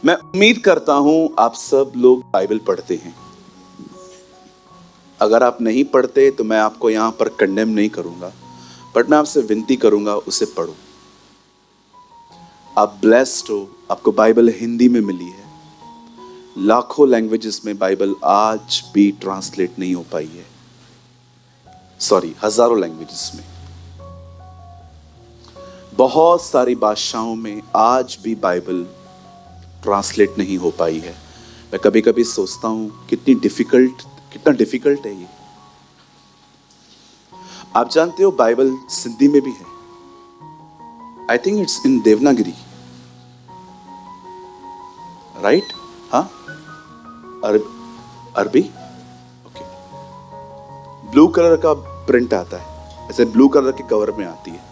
मैं उम्मीद करता हूं आप सब लोग बाइबल पढ़ते हैं। अगर आप नहीं पढ़ते तो मैं आपको यहां पर कंडेम नहीं करूंगा, बट मैं आपसे विनती करूंगा उसे पढ़ो। आप ब्लेस्ड हो, आपको बाइबल हिंदी में मिली है। लाखों लैंग्वेजेस में बाइबल आज भी ट्रांसलेट नहीं हो पाई है। सॉरी, हजारों लैंग्वेजेस में, बहुत सारी भाषाओं में आज भी बाइबल ट्रांसलेट नहीं हो पाई है। मैं कभी कभी सोचता हूं कितना डिफिकल्ट है ये। आप जानते हो बाइबल सिंधी में भी है। I think it's in Devanagari, right? हाँ, अरबी। ओके, ब्लू कलर का प्रिंट आता है, ऐसे ब्लू कलर के कवर में आती है।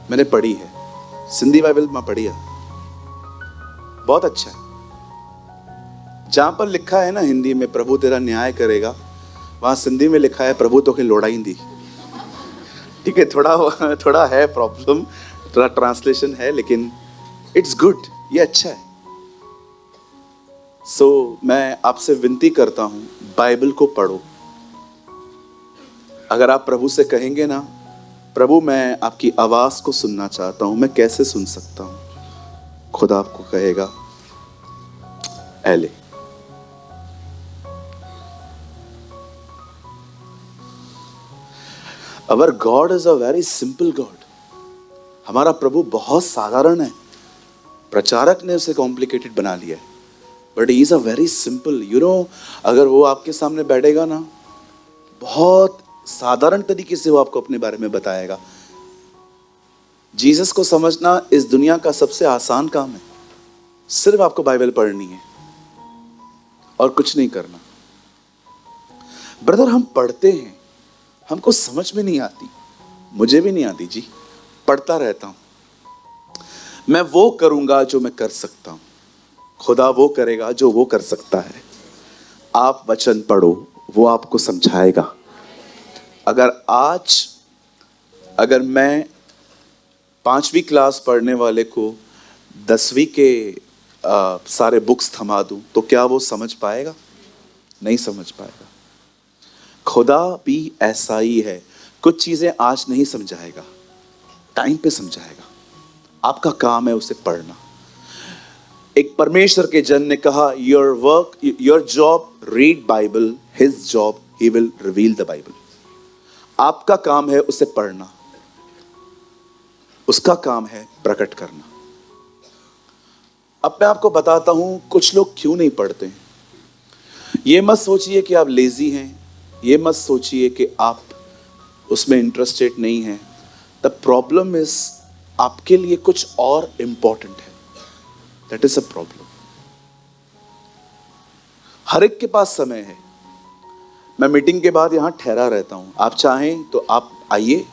मैंने पढ़ी है, सिंधी बाइबल में पढ़ी है, बहुत अच्छा है। जहां पर लिखा है ना हिंदी में प्रभु तेरा न्याय करेगा, वहां सिंधी में लिखा है प्रभु तो लोड़ाई दी। ठीक है, थोड़ा है प्रॉब्लम, थोड़ा ट्रांसलेशन है, लेकिन इट्स गुड, ये अच्छा है। सो मैं आपसे विनती करता हूं, बाइबल को पढ़ो। अगर आप प्रभु से कहेंगे ना, प्रभु मैं आपकी आवाज को सुनना चाहता हूं, मैं कैसे सुन सकता हूं? खुदा आपको कहेगा, एले। Our God is a very simple God. हमारा प्रभु बहुत साधारण है। प्रचारक ने उसे कॉम्प्लिकेटेड बना लिया है, but he is a very simple. अगर वो आपके सामने बैठेगा ना, बहुत साधारण तरीके से वो आपको अपने बारे में बताएगा। जीसस को समझना इस दुनिया का सबसे आसान काम है। सिर्फ आपको बाइबल पढ़नी है और कुछ नहीं करना। ब्रदर, हम पढ़ते हैं, हमको समझ में नहीं आती। मुझे भी नहीं आती जी, पढ़ता रहता हूं। मैं वो करूंगा जो मैं कर सकता हूं, खुदा वो करेगा जो वो कर सकता है। आप वचन पढ़ो, वो आपको समझाएगा। अगर मैं 5वीं क्लास पढ़ने वाले को 10वीं के सारे बुक्स थमा दूं, तो क्या वो समझ पाएगा? नहीं समझ पाएगा। खुदा भी ऐसा ही है। कुछ चीजें आज नहीं समझाएगा, टाइम पे समझाएगा। आपका काम है उसे पढ़ना। एक परमेश्वर के जन ने कहा, your job read Bible, his job he will reveal the Bible. आपका काम है उसे पढ़ना, उसका काम है प्रकट करना। अब मैं आपको बताता हूं कुछ लोग क्यों नहीं पढ़ते हैं। ये मत सोचिए कि आप लेजी हैं, ये मत सोचिए कि आप उसमें इंटरेस्टेड नहीं हैं। द प्रॉब्लम इज आपके लिए कुछ और इंपॉर्टेंट है। That is a problem. हर एक के पास समय है। मैं मीटिंग के बाद यहां ठहरा रहता हूं। आप चाहें तो आप आइए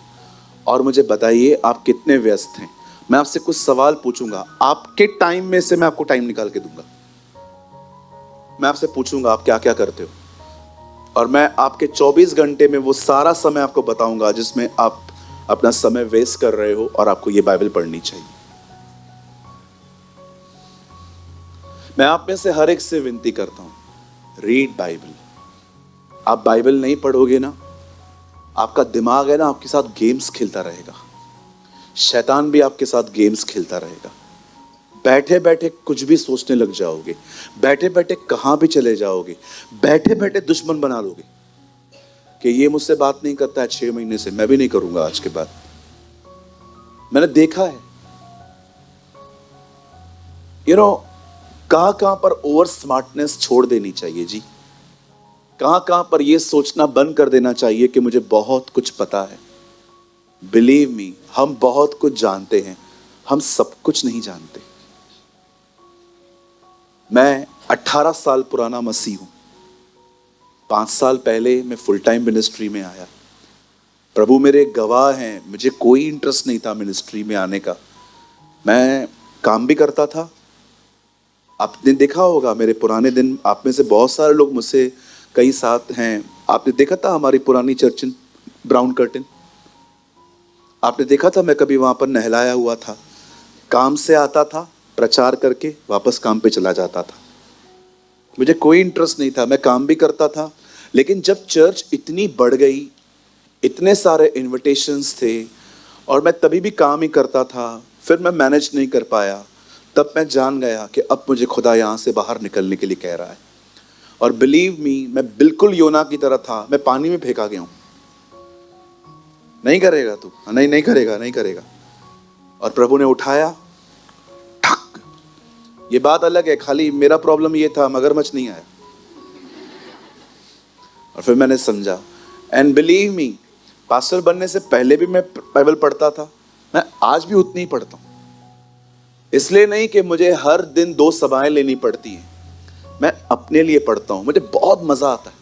और मुझे बताइए आप कितने व्यस्त हैं। मैं आपसे कुछ सवाल पूछूंगा, आपके टाइम में से मैं आपको टाइम निकाल के दूंगा। मैं आपसे पूछूंगा आप क्या क्या करते हो, और मैं आपके 24 घंटे में वो सारा समय आपको बताऊंगा जिसमें आप अपना समय वेस्ट कर रहे हो और आपको ये बाइबल पढ़नी चाहिए। मैं आप में से हर एक से विनती करता हूं, रीड बाइबल। आप बाइबल नहीं पढ़ोगे ना, आपका दिमाग है ना आपके साथ गेम्स खेलता रहेगा। शैतान भी आपके साथ गेम्स खेलता रहेगा। बैठे बैठे कुछ भी सोचने लग जाओगे, बैठे बैठे कहां भी चले जाओगे, बैठे बैठे दुश्मन बना लोगे कि ये मुझसे बात नहीं करता है 6 महीने से, मैं भी नहीं करूंगा आज के बाद। मैंने देखा है। कहां पर ओवर स्मार्टनेस छोड़ देनी चाहिए जी। कहां पर यह सोचना बंद कर देना चाहिए कि मुझे बहुत कुछ पता है। बिलीव मी, हम बहुत कुछ जानते हैं, हम सब कुछ नहीं जानते। मैं 18 साल पुराना मसीह हूं। 5 साल पहले मैं फुल टाइम मिनिस्ट्री में आया। प्रभु मेरे गवाह हैं, मुझे कोई इंटरेस्ट नहीं था मिनिस्ट्री में आने का। मैं काम भी करता था। आपने देखा होगा मेरे पुराने दिन, आप में से बहुत सारे लोग मुझसे कई साथ हैं। आपने देखा था हमारी पुरानी चर्च ब्राउन कर्टन, आपने देखा था मैं कभी वहां पर नहलाया हुआ था। काम से आता था, प्रचार करके वापस काम पे चला जाता था। मुझे कोई इंटरेस्ट नहीं था, मैं काम भी करता था। लेकिन जब चर्च इतनी बढ़ गई, इतने सारे इनविटेशंस थे और मैं तभी भी काम ही करता था, फिर मैं मैनेज नहीं कर पाया। तब मैं जान गया कि अब मुझे खुदा यहाँ से बाहर निकलने के लिए कह रहा है। और बिलीव मी, मैं बिल्कुल योना की तरह था, मैं पानी में फेंका गया हूँ। नहीं करेगा तू, नहीं नहीं करेगा, नहीं करेगा। और प्रभु ने उठाया, ठक। ये बात अलग है, खाली मेरा प्रॉब्लम ये था, मगरमच्छ नहीं आया। और फिर मैंने समझा। एंड बिलीव मी, पास्टर बनने से पहले भी मैं बाइबल पढ़ता था, मैं आज भी उतनी ही पढ़ता हूँ। इसलिए नहीं कि मुझे हर दिन 2 सभाएं लेनी पड़ती हैं, मैं अपने लिए पढ़ता हूँ। मुझे बहुत मजा आता है,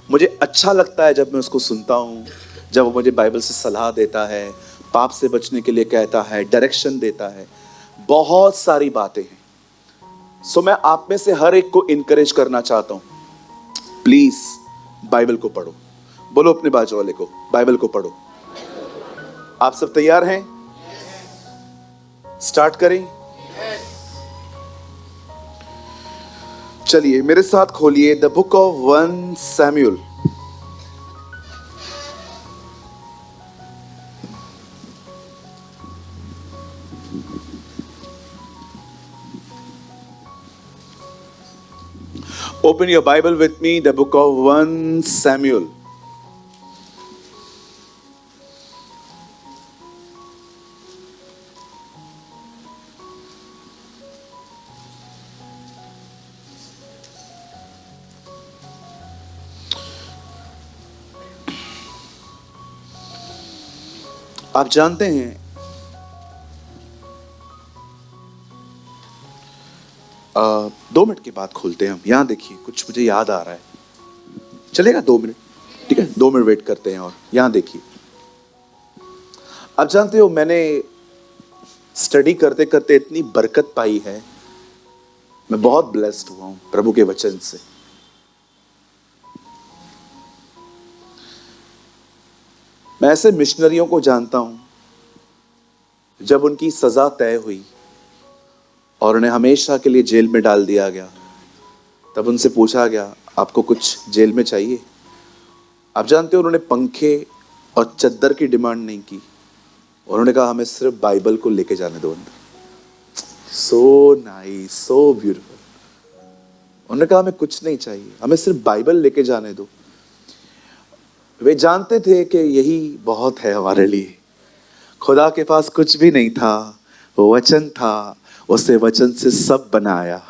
मुझे अच्छा लगता है जब मैं उसको सुनता हूँ, जब वो मुझे बाइबल से सलाह देता है, पाप से बचने के लिए कहता है, डायरेक्शन देता है, बहुत सारी बातें हैं। सो मैं आप में से हर एक को इनकरेज करना चाहता हूँ, प्लीज बाइबल को पढ़ो। बोलो अपने बाजू वाले को, बाइबल को पढ़ो। आप सब तैयार हैं? स्टार्ट करें? चलिए मेरे साथ खोलिए the book of 1 Samuel. Open your Bible with me, the book of 1 Samuel. आप जानते हैं, दो मिनट के बाद खोलते हैं हम। यहां देखिए, कुछ मुझे याद आ रहा है। चलेगा 2 मिनट? ठीक है, 2 मिनट वेट करते हैं। और यहां देखिए, आप जानते हो, मैंने स्टडी करते करते इतनी बरकत पाई है। मैं बहुत ब्लेस्ड हुआ हूं प्रभु के वचन से। मैं ऐसे मिशनरियों को जानता हूं जब उनकी सजा तय हुई और उन्हें हमेशा के लिए जेल में डाल दिया गया, तब उनसे पूछा गया आपको कुछ जेल में चाहिए? आप जानते हो, उन्होंने पंखे और चद्दर की डिमांड नहीं की। उन्होंने कहा हमें सिर्फ बाइबल को लेके जाने दो अंदर। So nice, so beautiful. उन्होंने कहा हमें कुछ नहीं चाहिए, हमें सिर्फ बाइबल लेके जाने दो। वे जानते थे कि यही बहुत है हमारे लिए। खुदा के पास कुछ भी नहीं था, वो वचन था, उससे वचन से सब बनाया।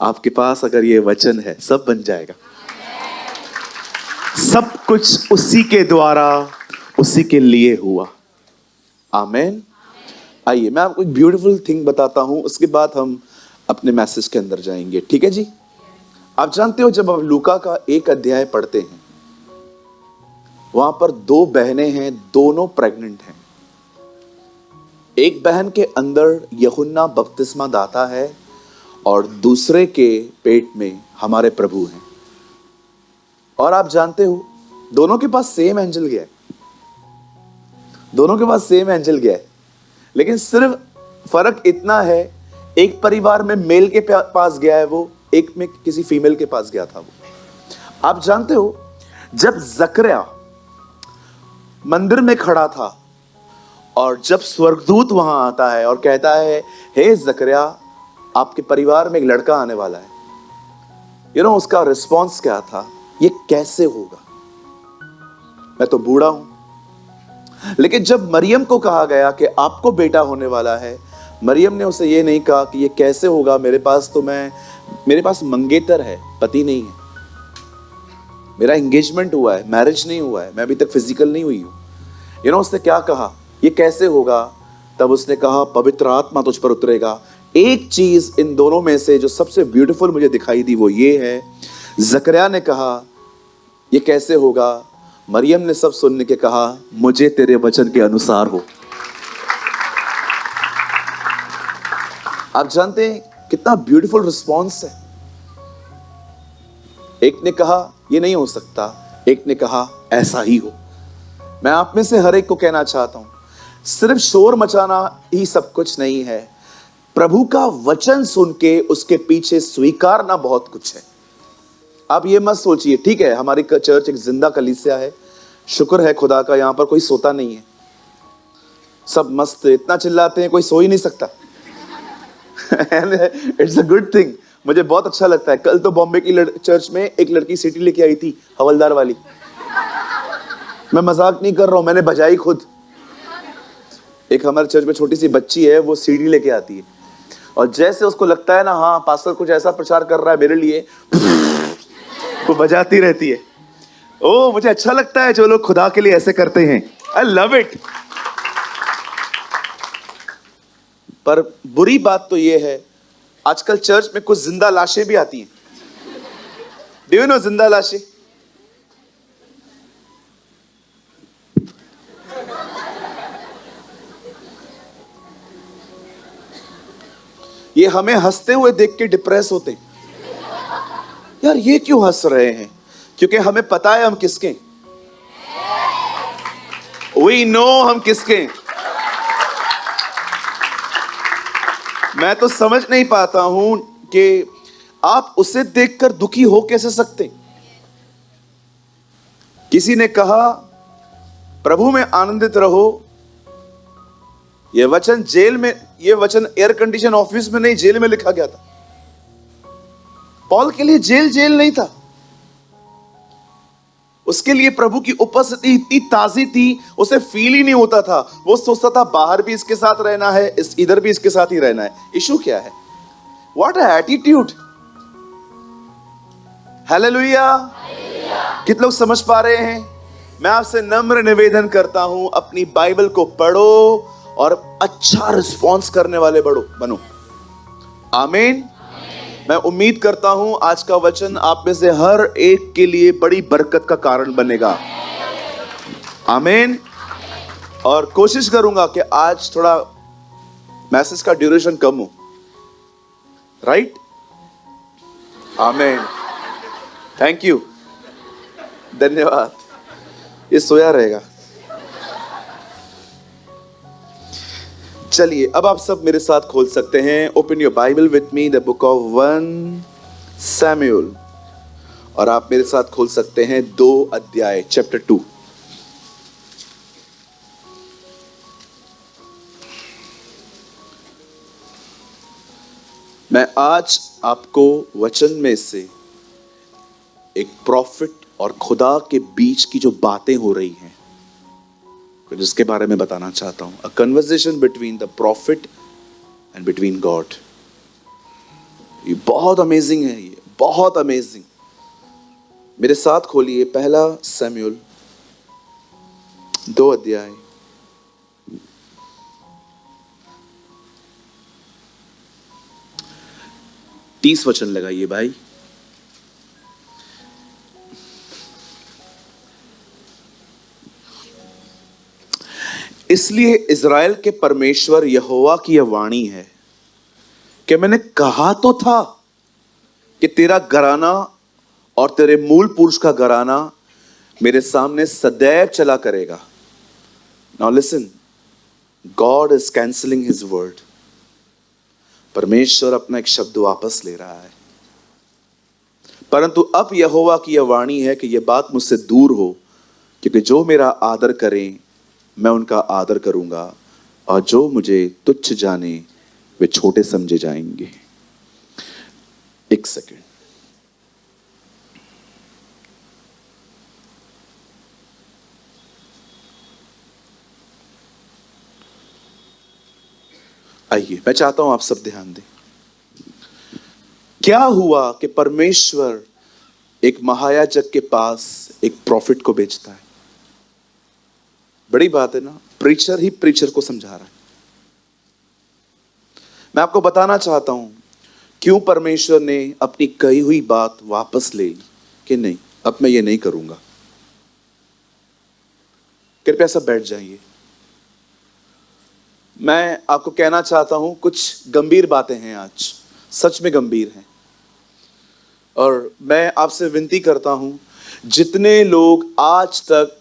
आपके पास अगर ये वचन है, सब बन जाएगा। सब कुछ उसी के द्वारा, उसी के लिए हुआ। आमेन। आइए मैं आपको एक ब्यूटीफुल थिंग बताता हूं, उसके बाद हम अपने मैसेज के अंदर जाएंगे। ठीक है जी? आप जानते हो, जब आप लूका का 1 अध्याय पढ़ते हैं, वहां पर 2 बहनें हैं, दोनों प्रेग्नेंट हैं। एक बहन के अंदर यूहन्ना बपतिस्मा दाता है और दूसरे के पेट में हमारे प्रभु हैं। और आप जानते हो, दोनों के पास सेम एंजल गया है। दोनों के पास सेम एंजल गया है, लेकिन सिर्फ फर्क इतना है, एक परिवार में मेल के पास गया है वो, एक में किसी फीमेल के पास गया था वो। आप जानते हो, जब जकरिया मंदिर में खड़ा था और जब स्वर्गदूत वहां आता है और कहता है हे जकरिया, आपके परिवार में एक लड़का आने वाला है, उसका रिस्पॉन्स क्या था? ये कैसे होगा, मैं तो बूढ़ा हूं। लेकिन जब मरियम को कहा गया कि आपको बेटा होने वाला है, मरियम ने उसे ये नहीं कहा कि ये कैसे होगा, मेरे पास मंगेतर है, पति नहीं है, मेरा एंगेजमेंट हुआ है, मैरिज नहीं हुआ है, मैं अभी तक फिजिकल नहीं हुई हूं। उसने क्या कहा, ये कैसे होगा? तब उसने कहा पवित्र आत्मा तुझ पर उतरेगा। एक चीज इन दोनों में से जो सबसे ब्यूटीफुल मुझे दिखाई दी वो ये है, जकरिया ने कहा ये कैसे होगा, मरियम ने सब सुनने के कहा मुझे तेरे वचन के अनुसार हो। आप जानते हैं कितना ब्यूटीफुल रिस्पॉन्स है। एक ने कहा ये नहीं हो सकता, एक ने कहा ऐसा ही हो। मैं आप में से हर एक को कहना चाहता हूं, सिर्फ शोर मचाना ही सब कुछ नहीं है। प्रभु का वचन सुन के उसके पीछे स्वीकारना बहुत कुछ है। आप ये मत सोचिए, ठीक है हमारी चर्च एक जिंदा कलीसिया है, शुक्र है खुदा का, यहां पर कोई सोता नहीं है, सब मस्त इतना चिल्लाते हैं कोई सो ही नहीं सकता। इट्स अ गुड थिंग, मुझे बहुत अच्छा लगता है। कल तो बॉम्बे की चर्च में एक लड़की सीटी लेके आई थी, हवलदार वाली, मैं मजाक नहीं कर रहा हूं, मैंने बजाई खुद। एक हमारे चर्च में छोटी सी बच्ची है, वो सीडी लेके आती है और जैसे उसको लगता है ना हाँ पास्टर कुछ ऐसा प्रचार कर रहा है मेरे लिए, वो बजाती रहती है। ओ मुझे अच्छा लगता है जो लोग खुदा के लिए ऐसे करते हैं, आई लव इट। पर बुरी बात तो ये है, आजकल चर्च में कुछ जिंदा लाशें भी आती हैं। डू यू नो जिंदा लाशें? ये हमें हंसते हुए देख के डिप्रेस होते हैं, यार ये क्यों हंस रहे हैं? क्योंकि हमें पता है हम किसके, वी नो हम किसके। मैं तो समझ नहीं पाता हूं कि आप उसे देखकर दुखी हो कैसे सकते। किसी ने कहा प्रभु में आनंदित रहो, यह वचन जेल में, यह वचन एयर कंडीशन ऑफिस में नहीं जेल में लिखा गया था। पॉल के लिए जेल जेल नहीं था, उसके लिए प्रभु की उपस्थिति इतनी ताजी थी उसे फील ही नहीं होता था। वो सोचता था बाहर भी इसके साथ रहना है, इधर भी इसके साथ ही रहना है। इशू क्या है? What a attitude. हालेलुया। कितने लोग समझ पा रहे हैं? मैं आपसे नम्र निवेदन करता हूं, अपनी बाइबल को पढ़ो और अच्छा रिस्पॉन्स करने वाले बनो। आमीन। मैं उम्मीद करता हूं आज का वचन आप में से हर एक के लिए बड़ी बरकत का कारण बनेगा। आमीन। और कोशिश करूंगा कि आज थोड़ा मैसेज का ड्यूरेशन कम हो, राइट? आमीन। थैंक यू, धन्यवाद। ये सोया रहेगा। चलिए अब आप सब मेरे साथ खोल सकते हैं, open your Bible with me, the book of 1 Samuel, और आप मेरे साथ खोल सकते हैं 2 अध्याय, चैप्टर 2। मैं आज आपको वचन में से एक प्रॉफिट और खुदा के बीच की जो बातें हो रही हैं जिसके बारे में बताना चाहता हूं। A conversation between the profit and between God. ये बहुत अमेजिंग है, ये बहुत अमेजिंग। मेरे साथ खोलिए 1 सैमुएल 2 अध्याय, तीस वचन लगाइए भाई। इसलिए इज़राइल के परमेश्वर यहोवा की यह वाणी है कि मैंने कहा तो था कि तेरा घराना और तेरे मूल पुरुष का घराना मेरे सामने सदैव चला करेगा। Now listen, God is cancelling his word. परमेश्वर अपना एक शब्द वापस ले रहा है। परंतु अब यहोवा की यह वाणी है कि यह बात मुझसे दूर हो, क्योंकि जो मेरा आदर करें मैं उनका आदर करूंगा, और जो मुझे तुच्छ जाने वे छोटे समझे जाएंगे। एक सेकेंड, आइए मैं चाहता हूं आप सब ध्यान दें। क्या हुआ कि परमेश्वर एक महायाजक के पास एक प्रॉफिट को भेजता है? बड़ी बात है ना, प्रीचर ही प्रीचर को समझा रहा है। मैं आपको बताना चाहता हूं क्यों परमेश्वर ने अपनी कही हुई बात वापस ले ली कि नहीं अब मैं ये नहीं करूंगा। कृपया सब बैठ जाइए। मैं आपको कहना चाहता हूं कुछ गंभीर बातें हैं आज, सच में गंभीर हैं, और मैं आपसे विनती करता हूं जितने लोग आज तक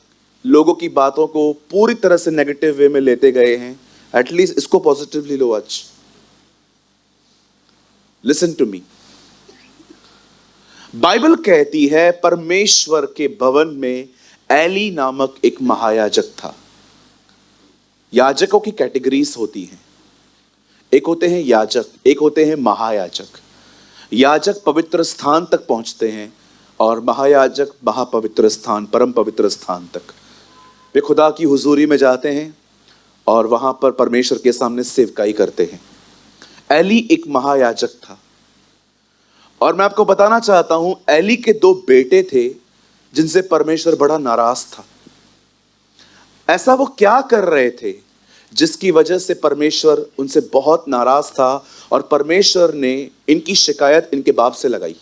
लोगों की बातों को पूरी तरह से नेगेटिव वे में लेते गए हैं, एटलीस्ट इसको पॉजिटिवली लो आज। Listen to me. बाइबल कहती है परमेश्वर के भवन में एली नामक एक महायाजक था। याजकों की कैटेगरीज होती हैं, एक होते हैं याजक, एक होते हैं महायाजक। याजक पवित्र स्थान तक पहुंचते हैं और महायाजक महापवित्र स्थान, परम पवित्र स्थान तक वे खुदा की हुजूरी में जाते हैं और वहां पर परमेश्वर के सामने सेवकाई करते हैं। एली एक महायाजक था और मैं आपको बताना चाहता हूं, एली के 2 बेटे थे जिनसे परमेश्वर बड़ा नाराज था। ऐसा वो क्या कर रहे थे जिसकी वजह से परमेश्वर उनसे बहुत नाराज था और परमेश्वर ने इनकी शिकायत इनके बाप से लगाई।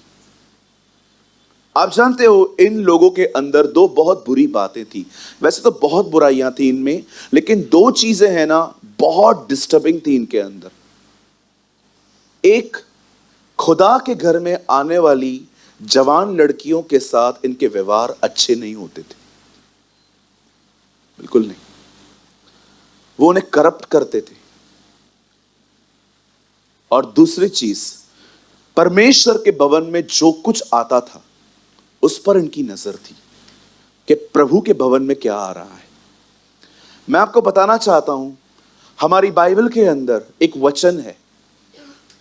आप जानते हो इन लोगों के अंदर 2 बहुत बुरी बातें थी। वैसे तो बहुत बुराइयां थी इनमें, लेकिन 2 चीजें हैं ना बहुत डिस्टर्बिंग थी इनके अंदर। एक, खुदा के घर में आने वाली जवान लड़कियों के साथ इनके व्यवहार अच्छे नहीं होते थे, बिल्कुल नहीं। वो उन्हें करप्ट करते थे। और दूसरी चीज, परमेश्वर के भवन में जो कुछ आता था उस पर इनकी नजर थी कि प्रभु के भवन में क्या आ रहा है। मैं आपको बताना चाहता हूं, हमारी बाइबल के अंदर एक वचन है,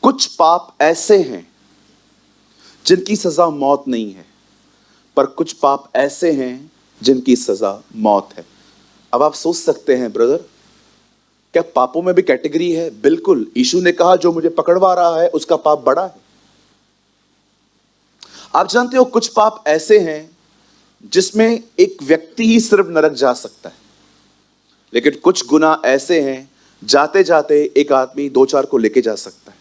कुछ पाप ऐसे हैं जिनकी सजा मौत नहीं है, पर कुछ पाप ऐसे हैं जिनकी सजा मौत है। अब आप सोच सकते हैं, ब्रदर क्या पापों में भी कैटेगरी है? बिल्कुल। यीशु ने कहा जो मुझे पकड़वा रहा है उसका पाप बड़ा है। आप जानते हो कुछ पाप ऐसे हैं जिसमें एक व्यक्ति ही सिर्फ नरक जा सकता है, लेकिन कुछ गुनाह ऐसे हैं जाते जाते एक आदमी 2-4 को लेके जा सकता है।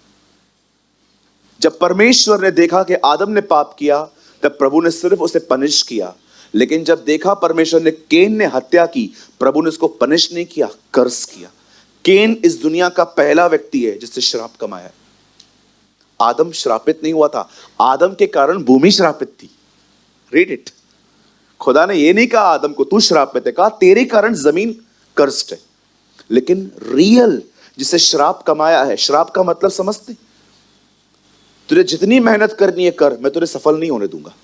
जब परमेश्वर ने देखा कि आदम ने पाप किया तब प्रभु ने सिर्फ उसे पनिश किया, लेकिन जब देखा परमेश्वर ने केन ने हत्या की, प्रभु ने उसको पनिश नहीं किया, कर्स किया। केन इस दुनिया का पहला व्यक्ति है जिससे श्राप कमाया है। आदम श्रापित नहीं हुआ था, आदम के कारण भूमि श्रापित थी। Read it. खुदा ने यह नहीं कहा आदम को तू श्रापित है, कहा तेरे कारण जमीन कर्स्ड है। लेकिन रियल जिसे श्राप कमाया है, श्राप का मतलब समझते? तुझे जितनी मेहनत करनी है कर, मैं तुझे सफल नहीं होने दूंगा।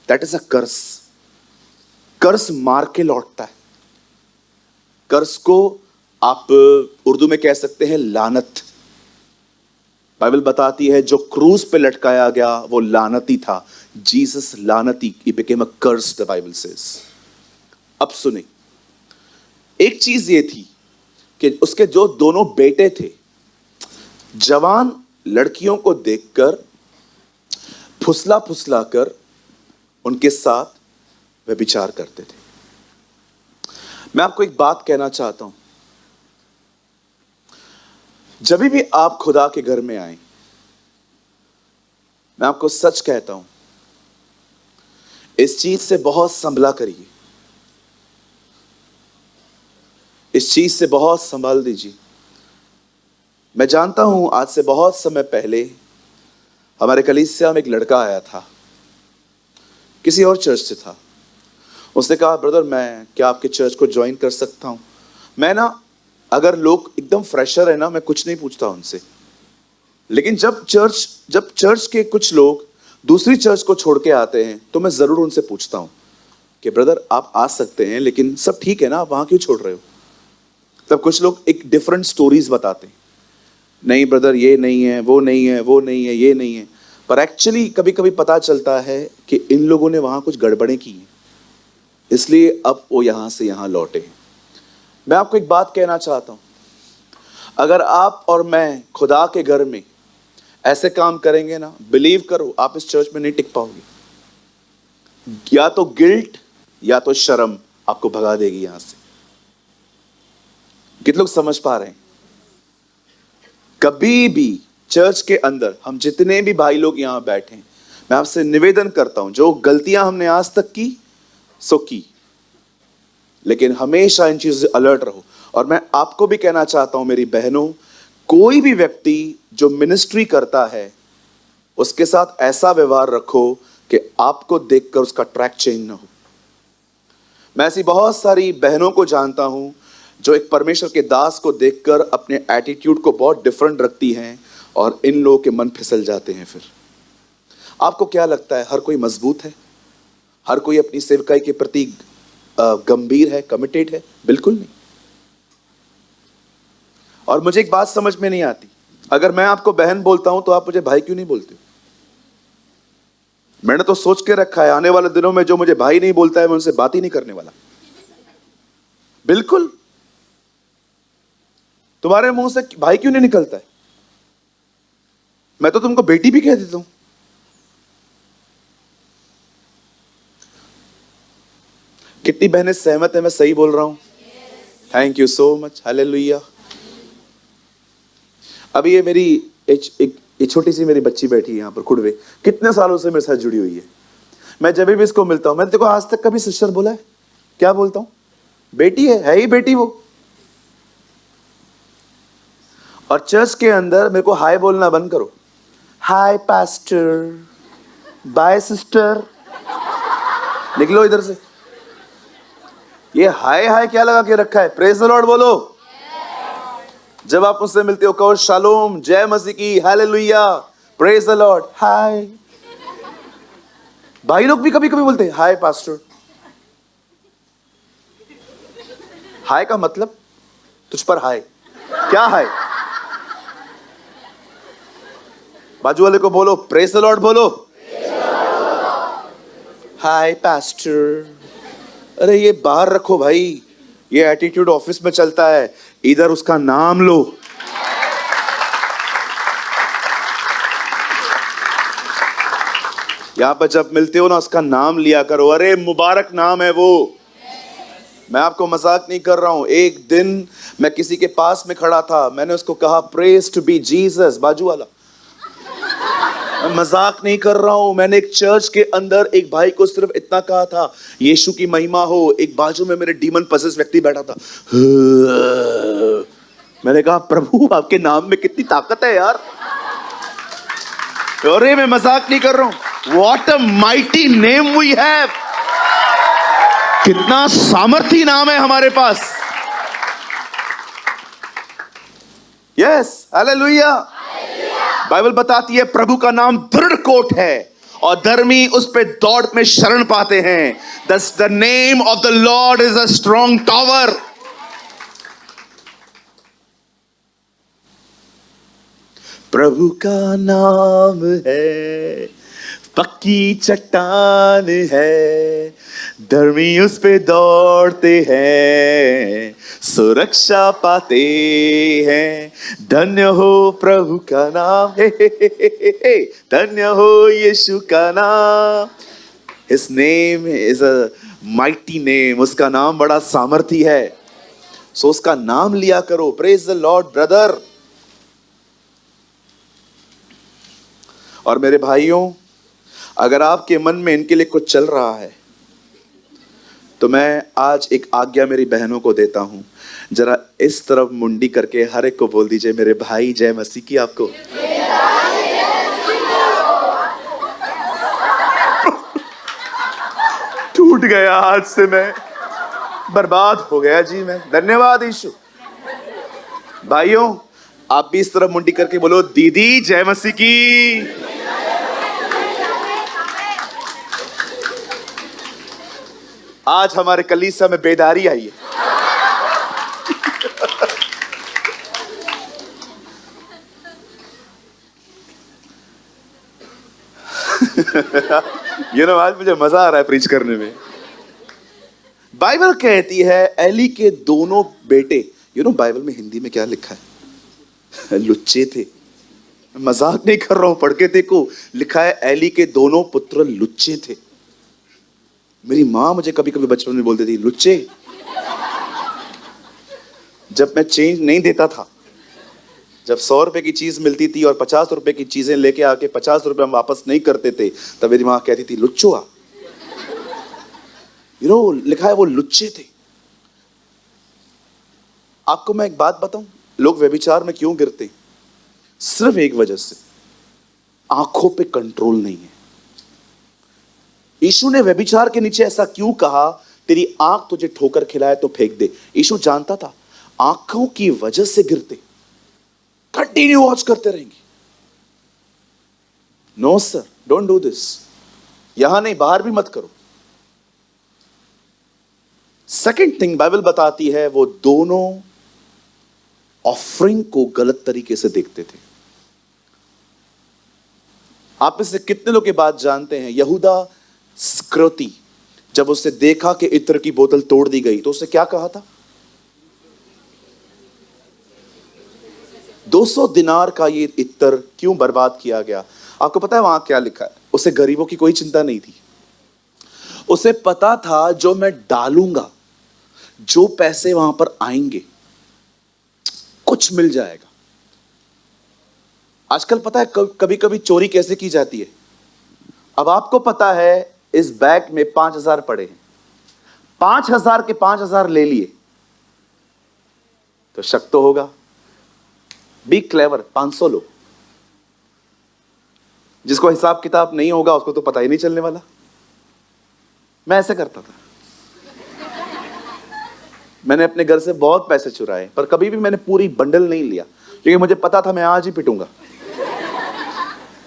दैट इज अ कर्स। कर्स मार के लौटता है। कर्स को आप उर्दू में कह सकते हैं लानत। बाइबल बताती है जो क्रूज पे लटकाया गया वो लानती था। जीसस लानती, he became a curse, the Bible says। अब सुने, एक चीज ये थी कि उसके जो दोनों बेटे थे, जवान लड़कियों को देखकर फुसला फुसला कर उनके साथ व्यभिचार करते थे। मैं आपको एक बात कहना चाहता हूं, जब भी आप खुदा के घर में आए, मैं आपको सच कहता हूं, इस चीज से बहुत संभला करिए, इस चीज से बहुत संभाल दीजिए। मैं जानता हूं आज से बहुत समय पहले हमारे कलीसिया में एक लड़का आया था, किसी और चर्च से था। उसने कहा ब्रदर मैं क्या आपके चर्च को ज्वाइन कर सकता हूं? मैं ना, अगर लोग एकदम फ्रेशर है ना, मैं कुछ नहीं पूछता उनसे, लेकिन जब चर्च के कुछ लोग दूसरी चर्च को छोड़ के आते हैं तो मैं जरूर उनसे पूछता हूं कि ब्रदर आप आ सकते हैं, लेकिन सब ठीक है ना, आप वहां क्यों छोड़ रहे हो? तब कुछ लोग एक डिफरेंट स्टोरीज बताते हैं, नहीं ब्रदर ये नहीं है, वो नहीं है, वो नहीं है, ये नहीं है। पर एक्चुअली कभी कभी पता चलता है कि इन लोगों ने वहां कुछ गड़बड़ें की हैं, इसलिए अब वो यहां से यहां लौटे। मैं आपको एक बात कहना चाहता हूं, अगर आप और मैं खुदा के घर में ऐसे काम करेंगे ना, बिलीव करो आप इस चर्च में नहीं टिक पाओगे। या तो गिल्ट या तो शर्म आपको भगा देगी यहां से। कितने लोग समझ पा रहे हैं? कभी भी चर्च के अंदर हम जितने भी भाई लोग यहां बैठे हैं, मैं आपसे निवेदन करता हूं, जो गलतियां हमने आज तक की सो की, लेकिन हमेशा इन चीजों से अलर्ट रहो। और मैं आपको भी कहना चाहता हूं मेरी बहनों, कोई भी व्यक्ति जो मिनिस्ट्री करता है उसके साथ ऐसा व्यवहार रखो कि आपको देखकर उसका ट्रैक चेंज ना हो। मैं ऐसी बहुत सारी बहनों को जानता हूं जो एक परमेश्वर के दास को देखकर अपने एटीट्यूड को बहुत डिफरेंट रखती हैं और इन लोगों के मन फिसल जाते हैं। फिर आपको क्या लगता है हर कोई मजबूत है? हर कोई अपनी सेवकाई के प्रति गंभीर है, कमिटेड है? बिल्कुल नहीं। और मुझे एक बात समझ में नहीं आती, अगर मैं आपको बहन बोलता हूं तो आप मुझे भाई क्यों नहीं बोलते? मैंने तो सोच के रखा है आने वाले दिनों में जो मुझे भाई नहीं बोलता है मैं उनसे बात ही नहीं करने वाला। बिल्कुल। तुम्हारे मुंह से भाई क्यों नहीं निकलता है? मैं तो तुमको बेटी भी कह देता हूं। कितनी बहनें सहमत है मैं सही बोल रहा हूं? Thank you so much, hallelujah. अभी ये मेरी एक छोटी सी मेरी बच्ची बैठी है यहां पर, खुड़वे, कितने सालों से मेरे साथ जुड़ी हुई है। मैं जब भी इसको मिलता हूं, मैंने देखो आज तक कभी सिस्टर बोला है? क्या बोलता हूं? बेटी है ही बेटी वो। और चर्च के अंदर मेरे को हाय बोलना बंद करो। हाय पास्टर, बाय सिस्टर, निकलो इधर से। ये हाय हाय क्या लगा के रखा है? प्रेज द लॉर्ड बोलो। जब आप मुझसे मिलते हो कहो शालोम, जय मसीह की, हालेलुया, प्रेज द लॉर्ड, हाय। भाई लोग भी कभी कभी बोलते हैं हाय पास्टर। हाय का मतलब तुझ पर हाय। क्या हाय? बाजू वाले को बोलो प्रेज द लॉर्ड बोलो। हाय पास्टर। अरे ये बाहर रखो भाई, ये एटीट्यूड ऑफिस में चलता है, इधर उसका नाम लो। यहां पर जब मिलते हो ना उसका नाम लिया करो। अरे मुबारक नाम है वो। मैं आपको मजाक नहीं कर रहा हूं। एक दिन मैं किसी के पास में खड़ा था, मैंने उसको कहा प्रेज टू बी जीसस, बाजू वाला, मैं मजाक नहीं कर रहा हूं। मैंने एक चर्च के अंदर एक भाई को सिर्फ इतना कहा था यीशु की महिमा हो। एक बाजू में मेरे डीमन पसेस व्यक्ति बैठा था। मैंने कहा प्रभु आपके नाम में कितनी ताकत है यार। अरे मैं मजाक नहीं कर रहा हूं। What a mighty name we have. कितना सामर्थी नाम है हमारे पास। Yes, hallelujah. बाइबल बताती है प्रभु का नाम दृढ़ कोट है और धर्मी उस पे दौड़ में शरण पाते हैं। The name of the Lord is a strong tower. प्रभु का नाम है पक्की चट्टान है, धर्मी उस पे दौड़ते हैं, सुरक्षा पाते हैं। धन्य हो प्रभु का नाम, धन्य हो यीशु का नाम। His name is a mighty name। उसका नाम बड़ा सामर्थी है, सो उसका नाम लिया करो। Praise the Lord brother. और मेरे भाइयों, अगर आपके मन में इनके लिए कुछ चल रहा है तो मैं आज एक आज्ञा मेरी बहनों को देता हूं। जरा इस तरफ मुंडी करके हर एक को बोल दीजिए मेरे भाई जय मसीह की आपको। टूट गया, आज से मैं बर्बाद हो गया जी मैं। धन्यवाद यीशु। भाइयों आप भी इस तरफ मुंडी करके बोलो दीदी जय मसीह की। आज हमारे कलीसिया में बेदारी आई है। आज मुझे मजा आ रहा है प्रीच करने में। बाइबल कहती है एली के दोनों बेटे, बाइबल में हिंदी में क्या लिखा है? लुच्चे थे। मजाक नहीं कर रहा हूं, पढ़ के देखो, लिखा है एली के दोनों पुत्र लुच्चे थे। मेरी माँ मुझे कभी कभी बचपन में बोलती थी लुच्चे। जब मैं चेंज नहीं देता था, जब 100 रुपए की चीज मिलती थी और 50 रुपए की चीजें लेके आके 50 रुपए हम वापस नहीं करते थे, तब मेरी माँ कहती थी लुच्चुआ। लिखा है वो लुच्चे थे। आपको मैं एक बात बताऊं, लोग व्यभिचार में क्यों गिरते? सिर्फ एक वजह से, आंखों पे कंट्रोल नहीं है। यीशु ने व्यभिचार के नीचे ऐसा क्यों कहा? तेरी आंख तुझे ठोकर खिलाए तो फेंक दे। यीशु जानता था आंखों की वजह से गिरते, कंटिन्यू वॉच करते रहेंगे। No sir, don't do this. यहां नहीं, बाहर भी मत करो। सेकंड थिंग बाइबल बताती है, वो दोनों ऑफरिंग को गलत तरीके से देखते थे। आप में से कितने लोग ये बात जानते हैं, यहूदा स्क्रोती जब उसने देखा कि इत्र की बोतल तोड़ दी गई तो उसने क्या कहा था? 200 दिनार का ये इत्र क्यों बर्बाद किया गया? आपको पता है वहां क्या लिखा है? उसे गरीबों की कोई चिंता नहीं थी। उसे पता था जो मैं डालूंगा, जो पैसे वहां पर आएंगे, कुछ मिल जाएगा। आजकल पता है कभी कभी चोरी कैसे की जाती है? अब आपको पता है इस बैग में 5,000 पड़े हैं, 5,000 के 5,000 ले लिए, तो शक तो होगा। बी क्लेवर, 500 लो। जिसको हिसाब किताब नहीं होगा उसको तो पता ही नहीं चलने वाला। मैं ऐसे करता था। मैंने अपने घर से बहुत पैसे चुराए, पर कभी भी मैंने पूरी बंडल नहीं लिया, क्योंकि मुझे पता था मैं आज ही पिटूंगा।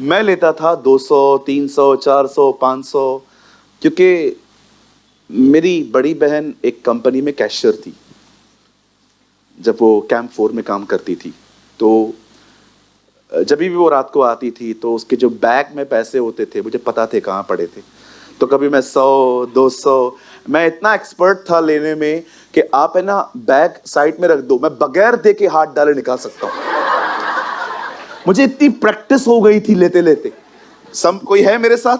मैं लेता था 200, 300, 400, 500, क्योंकि मेरी बड़ी बहन एक कंपनी में कैशियर थी जब वो कैंप 4 में काम करती थी। तो जब भी वो रात को आती थी तो उसके जो बैग में पैसे होते थे मुझे पता थे कहाँ पड़े थे। तो कभी मैं 100, 200, मैं इतना एक्सपर्ट था लेने में कि आप है ना बैग साइड में रख दो, मैं बगैर देखे हाथ डाले निकाल सकता हूँ। मुझे इतनी प्रैक्टिस हो गई थी लेते लेते। कोई है मेरे साथ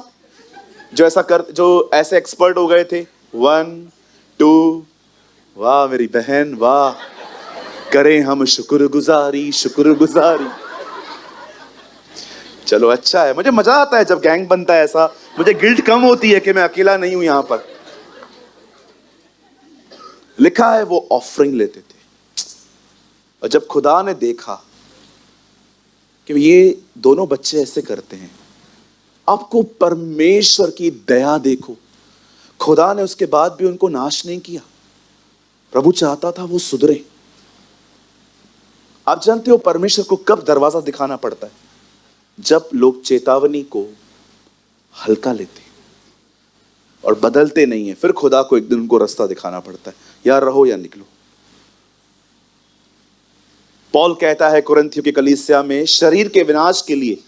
जो ऐसे एक्सपर्ट हो गए थे? 1, 2, वाह मेरी बहन वाह, करें हम शुक्रगुजारी शुक्रगुजारी। चलो अच्छा है, मुझे मजा आता है जब गैंग बनता है ऐसा, मुझे गिल्ट कम होती है कि मैं अकेला नहीं हूं यहां पर। लिखा है वो ऑफरिंग लेते थे, और जब खुदा ने देखा कि ये दोनों बच्चे ऐसे करते हैं, आपको परमेश्वर की दया देखो, खुदा ने उसके बाद भी उनको नाश नहीं किया। प्रभु चाहता था वो सुधरे। आप जानते हो परमेश्वर को कब दरवाजा दिखाना पड़ता है? जब लोग चेतावनी को हल्का लेते और बदलते नहीं है, फिर खुदा को एक दिन उनको रास्ता दिखाना पड़ता है, या रहो या निकलो। पौल कहता है कुरिन्थियों की कलीसिया में, शरीर के विनाश के लिए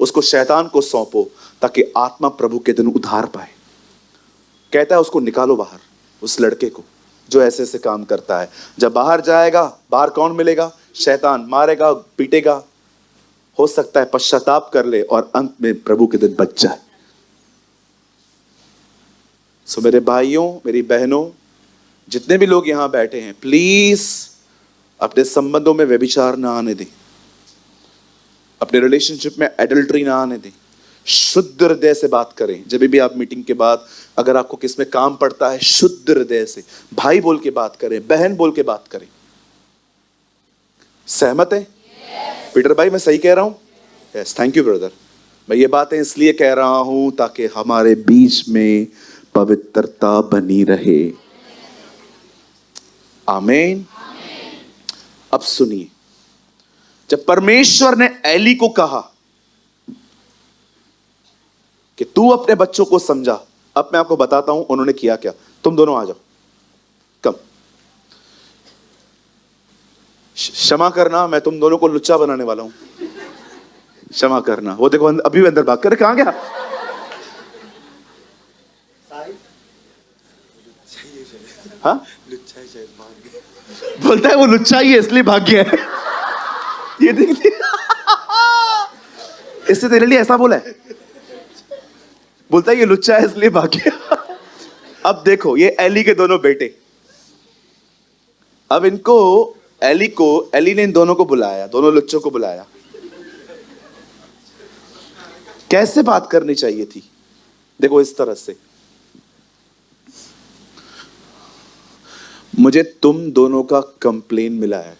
उसको शैतान को सौंपो ताकि आत्मा प्रभु के दिन उधार पाए। कहता है उसको निकालो बाहर, उस लड़के को जो ऐसे ऐसे काम करता है। जब बाहर जाएगा, बाहर कौन मिलेगा? शैतान मारेगा, पीटेगा, हो सकता है पश्चाताप कर ले और अंत में प्रभु के दिन बच जाए। सो मेरे भाइयों, मेरी बहनों, जितने भी लोग यहां बैठे हैं, प्लीज अपने संबंधों में व्यभिचार ना आने दें, अपने रिलेशनशिप में एडल्ट्री ना आने दें। शुद्ध हृदय से बात करें। जब भी आप मीटिंग के बाद अगर आपको किस में काम पड़ता है, शुद्ध हृदय से भाई बोल के बात करें, बहन बोल के बात करें। सहमत है? पीटर भाई मैं सही कह रहा हूं? Yes, thank you brother. मैं ये बातें इसलिए कह रहा हूं ताकि हमारे बीच में पवित्रता बनी रहे। आमीन। अब सुनिए, जब परमेश्वर ने एली को कहा कि तू अपने बच्चों को समझा, अब मैं आपको बताता हूं उन्होंने किया क्या। तुम दोनों आ जाओ, कम। क्षमा करना, मैं तुम दोनों को लुच्चा बनाने वाला हूं। क्षमा करना। वो देखो अभी अंदर भाग कर कहां गया? हाँ, बोलता है वो लुच्चा ही है इसलिए भाग गया है। ये देखते इससे तेरे लिए ऐसा बोला है, बोलता है ये लुच्चा है इसलिए भाग गया। अब देखो ये एली के दोनों बेटे, अब इनको एली ने इन दोनों को बुलाया, दोनों लुच्चों को बुलाया। कैसे बात करनी चाहिए थी? देखो इस तरह से, मुझे तुम दोनों का कंप्लेन मिला है,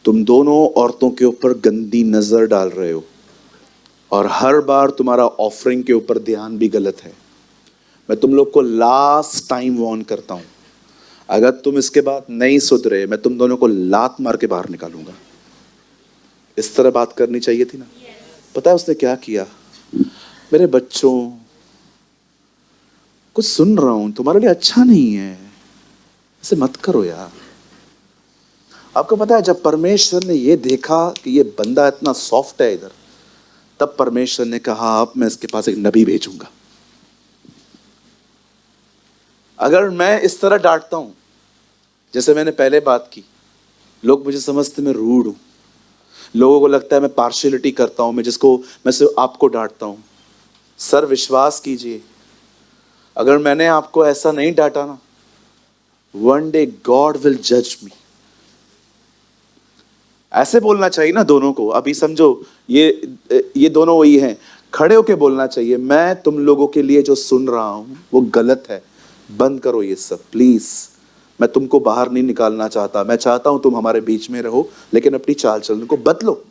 तुम दोनों औरतों के ऊपर गंदी नजर डाल रहे हो और हर बार तुम्हारा ऑफरिंग के ऊपर ध्यान भी गलत है। मैं तुम लोग को लास्ट टाइम वार्न करता हूं, अगर तुम इसके बाद नहीं सुधरे, मैं तुम दोनों को लात मार के बाहर निकालूंगा। इस तरह बात करनी चाहिए थी ना? पता है उसने क्या किया? मेरे बच्चों, कुछ सुन रहा हूं, तुम्हारे लिए अच्छा नहीं है, ऐसे मत करो यार। आपको पता है जब परमेश्वर ने ये देखा कि ये बंदा इतना सॉफ्ट है इधर, तब परमेश्वर ने कहा अब मैं इसके पास एक नबी भेजूंगा। अगर मैं इस तरह डांटता हूं, जैसे मैंने पहले बात की, लोग मुझे समझते मैं रूड हूं, लोगों को लगता है मैं पार्शियलिटी करता हूं, मैं सिर्फ आपको डांटता हूं। सर विश्वास कीजिए, अगर मैंने आपको ऐसा नहीं डांटा ना, वन डे गॉड विल जज मी। ऐसे बोलना चाहिए ना दोनों को। अभी समझो ये दोनों वही हैं, खड़े होके बोलना चाहिए, मैं तुम लोगों के लिए जो सुन रहा हूं वो गलत है, बंद करो ये सब प्लीज। मैं तुमको बाहर नहीं निकालना चाहता, मैं चाहता हूं तुम हमारे बीच में रहो, लेकिन अपनी चाल चलन को बदलो।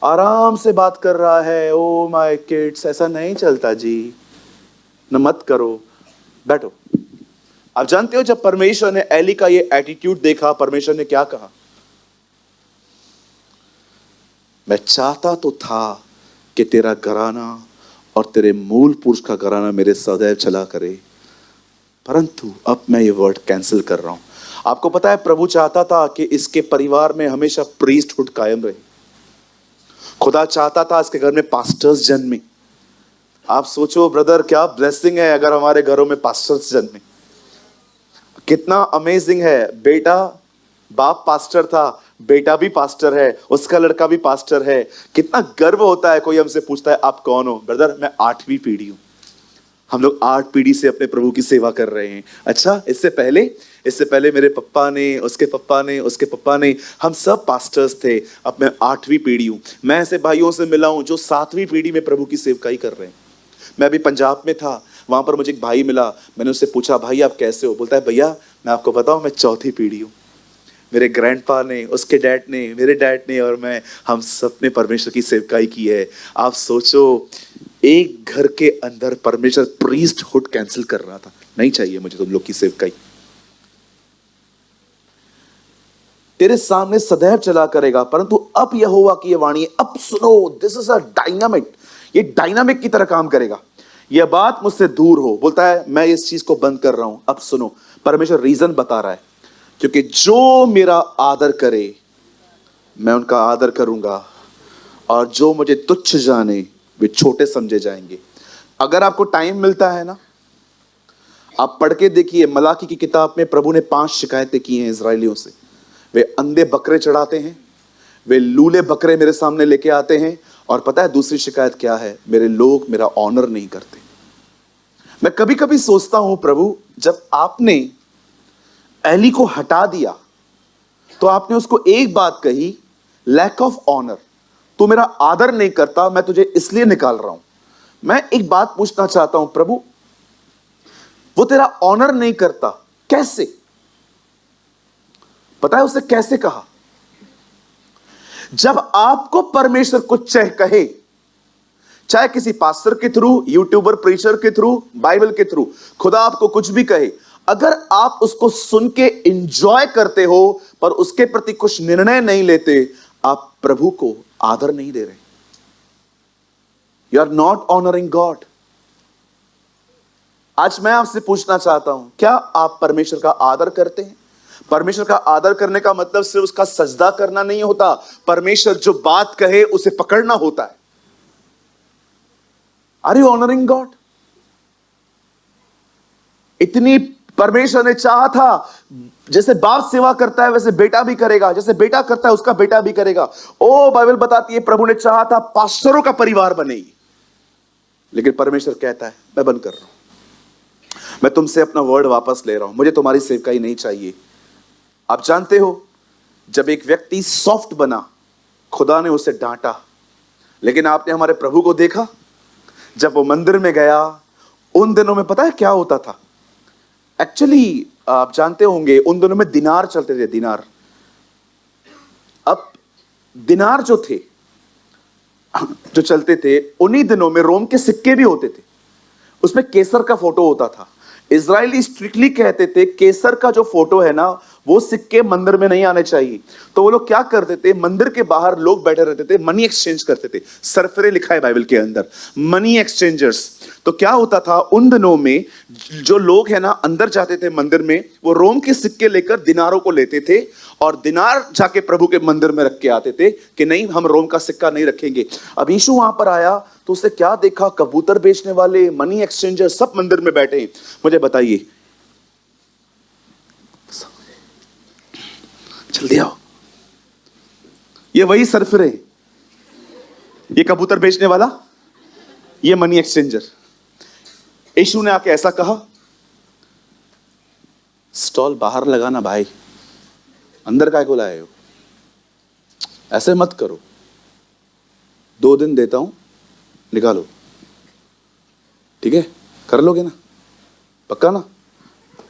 आराम से बात कर रहा है, ओ माय किड्स, ऐसा नहीं चलता जी, न मत करो, बैठो। आप जानते हो जब परमेश्वर ने एली का ये एटीट्यूड देखा, परमेश्वर ने क्या कहा? मैं चाहता तो था कि तेरा घराना और तेरे मूल पुरुष का घराना मेरे सदैव चला करे, परंतु अब मैं ये वर्ड कैंसिल कर रहा हूं। आपको पता है प्रभु चाहता था कि इसके परिवार में हमेशा प्रीस्टहुड कायम रहे। खुदा चाहता था इसके घर में पास्टर्स जन्मे। आप सोचो ब्रदर, क्या ब्लेसिंग है अगर हमारे घरों में पास्टर्स जन्मे। कितना अमेजिंग है। बेटा, बाप पास्टर था, बेटा भी पास्टर है, उसका लड़का भी पास्टर है। कितना गर्व होता है। कोई हमसे पूछता है आप कौन हो? ब्रदर मैं 8वीं पीढ़ी हूं। हम लोग 8 पीढ़ी से अपने प्रभु की सेवा कर रहे हैं। अच्छा, इससे पहले मेरे पप्पा ने, उसके पप्पा ने, उसके पप्पा ने, हम सब पास्टर्स थे। अब मैं 8वीं पीढ़ी हूं। मैं ऐसे भाइयों से मिला हूं जो 7वीं पीढ़ी में प्रभु की सेवकाई कर रहे हैं। मैं अभी पंजाब में था, वहां पर मुझे एक भाई मिला। मैंने उससे पूछा भाई आप कैसे हो? बोलता है भैया मैं आपको बताऊं, मैं 4थी पीढ़ी हूं। मेरे ग्रैंडपा ने, उसके डैड ने, मेरे डैड ने और मैं, हम सब ने परमेश्वर की सेवकाई की है। आप सोचो, एक घर के अंदर परमेश्वर प्रीस्टहुड कैंसिल कर रहा था। नहीं चाहिए मुझे तुम लोग की सेवकाई। तेरे सामने सदैव चला करेगा, परंतु अब यहोवा की ये वाणी है, अब सुनो। दिस इज अ डायनामिक, ये डायनामिक की तरह काम करेगा। यह बात मुझसे दूर हो। बोलता है मैं इस चीज को बंद कर रहा हूं, अब सुनो। परमेश्वर रीजन बता रहा है, क्योंकि जो मेरा आदर करे मैं उनका आदर करूंगा, और जो मुझे तुच्छ जाने वे छोटे समझे जाएंगे। अगर आपको टाइम मिलता है ना, आप पढ़ के देखिए। मलाकी की किताब में प्रभु ने 5 शिकायतें की हैं इजरायलियों से। वे अंधे बकरे चढ़ाते हैं, वे लूले बकरे मेरे सामने लेके आते हैं, और पता है दूसरी शिकायत क्या है? मेरे लोग मेरा ऑनर नहीं करते। मैं कभी कभी सोचता हूं प्रभु, जब आपने एली को हटा दिया तो आपने उसको एक बात कही, लैक ऑफ ऑनर। तू मेरा आदर नहीं करता, मैं तुझे इसलिए निकाल रहा हूं। मैं एक बात पूछना चाहता हूं प्रभु, वो तेरा ऑनर नहीं करता कैसे? पता है उसने कैसे कहा? जब आपको परमेश्वर कुछ कहे, चाहे किसी पास्टर के थ्रू, यूट्यूबर, प्रीचर के थ्रू, बाइबल के थ्रू, खुदा आपको कुछ भी कहे, अगर आप उसको सुन के इंजॉय करते हो पर उसके प्रति कुछ निर्णय नहीं लेते, आप प्रभु को आदर नहीं दे रहे। You are not honouring God. आज मैं आपसे पूछना चाहता हूं, क्या आप परमेश्वर का आदर करते हैं? परमेश्वर का आदर करने का मतलब सिर्फ उसका सजदा करना नहीं होता। परमेश्वर जो बात कहे उसे पकड़ना होता है। Are you honouring God? इतनी परमेश्वर ने चाहा था, जैसे बाप सेवा करता है वैसे बेटा भी करेगा, जैसे बेटा करता है उसका बेटा भी करेगा। ओ बाइबल बताती है प्रभु ने चाहा था पास्टरों का परिवार बने, लेकिन परमेश्वर कहता है मैं बंद कर रहा हूं। मैं तुमसे अपना वर्ड वापस ले रहा हूं, मुझे तुम्हारी सेवकाई नहीं चाहिए। आप जानते हो, जब एक व्यक्ति सॉफ्ट बना, खुदा ने उसे डांटा, लेकिन आपने हमारे प्रभु को देखा जब वो मंदिर में गया। उन दिनों में पता है क्या होता था? एक्चुअली आप जानते होंगे उन दिनों में दिनार चलते थे, दिनार। अब दिनार जो थे, जो चलते थे, उन्हीं दिनों में रोम के सिक्के भी होते थे, उसमें केसर का फोटो होता था। इजरायली स्ट्रिक्टली कहते थे केसर का जो फोटो है ना, वो सिक्के मंदिर में नहीं आने चाहिए। तो वो लोग क्या करते थे, मंदिर के बाहर लोग बैठे रहते थे, मनी एक्सचेंज करते थे। सरफरे लिखा है बाइबल के अंदर, मनी एक्सचेंजर्स। तो क्या होता था उन दिनों में, जो लोग है ना अंदर जाते थे मंदिर में, वो रोम के सिक्के लेकर दिनारों को लेते थे और दिनार जाके प्रभु के मंदिर में रख के आते थे कि नहीं, हम रोम का सिक्का नहीं रखेंगे। अब यीशु वहां पर आया तो उसने क्या देखा, कबूतर बेचने वाले, मनी एक्सचेंजर सब मंदिर में बैठे हैं। मुझे बताइए, जल्दी आओ, ये वही सरफरे, ये कबूतर बेचने वाला, ये मनी एक्सचेंजर। यीशु ने आके ऐसा कहा, स्टॉल बाहर लगाना भाई, अंदर काय को लाए हो, ऐसे मत करो, 2 दिन देता हूं, निकालो। ठीक है, कर लोगे ना, पक्का ना?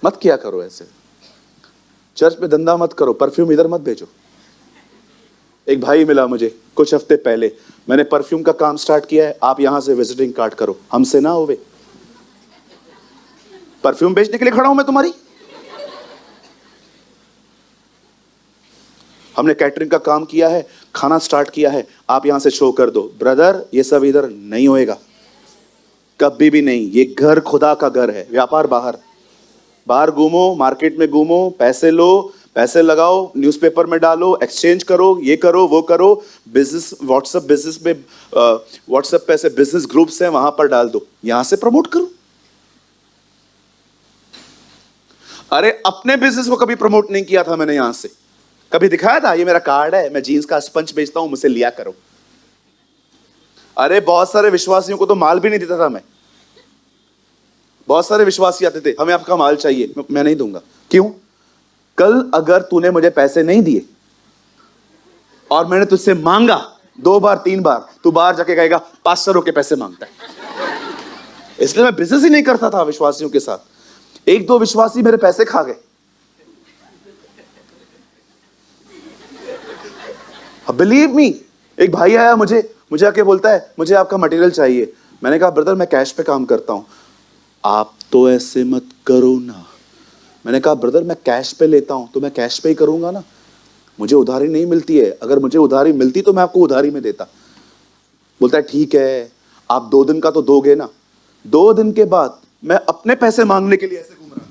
मत किया करो ऐसे, चर्च पे धंधा मत करो, परफ्यूम इधर मत भेजो। एक भाई मिला मुझे कुछ हफ्ते पहले, मैंने परफ्यूम का काम स्टार्ट किया है, आप यहां से विजिटिंग कार्ड करो, हमसे ना होवे। परफ्यूम बेचने के लिए खड़ा हूं मैं तुम्हारी? हमने कैटरिंग का काम किया है, खाना स्टार्ट किया है, आप यहां से शो कर दो। ब्रदर, ये सब इधर नहीं होएगा, कभी भी नहीं। ये घर खुदा का घर है, व्यापार बाहर। बाहर घूमो, मार्केट में घूमो, पैसे लो, पैसे लगाओ, न्यूज़पेपर में डालो, एक्सचेंज करो, ये करो, वो करो, बिजनेस, व्हाट्सएप बिजनेस में, व्हाट्सएप पे ऐसे बिजनेस ग्रुप्स हैं, वहां पर डाल दो, यहां से प्रमोट करो। अरे अपने बिजनेस को कभी प्रमोट नहीं किया था मैंने, यहां से कभी दिखाया था, ये मेरा कार्ड है, मैं जीन्स का स्पंज बेचता हूं, मुझसे लिया करो। अरे बहुत सारे विश्वासियों को तो माल भी नहीं देता था मैं। बहुत सारे विश्वासी आते थे, हमें आपका माल चाहिए, मैं नहीं दूंगा। क्यों? कल अगर तूने मुझे पैसे नहीं दिए और मैंने तुझसे मांगा 2 बार 3 बार, तू बाहर जाके कहेगा पास्टरों के पैसे मांगता है। इसलिए मैं बिजनेस ही नहीं करता था विश्वासियों के साथ। 1-2 विश्वासी मेरे पैसे खा गए। बिलीव मी, एक भाई आया मुझे आके बोलता है मुझे आपका मटेरियल चाहिए। मैंने कहा ब्रदर मैं कैश पे काम करता हूं। आप तो ऐसे मत करो ना। मैंने कहा ब्रदर मैं कैश पे लेता हूं तो मैं कैश पे ही करूंगा ना, मुझे उधारी नहीं मिलती है, अगर मुझे उधारी मिलती तो मैं आपको उधारी में देता। बोलता है ठीक है, आप 2 दिन का तो दोगे ना। 2 दिन के बाद मैं अपने पैसे मांगने के लिए ऐसे घूम रहा।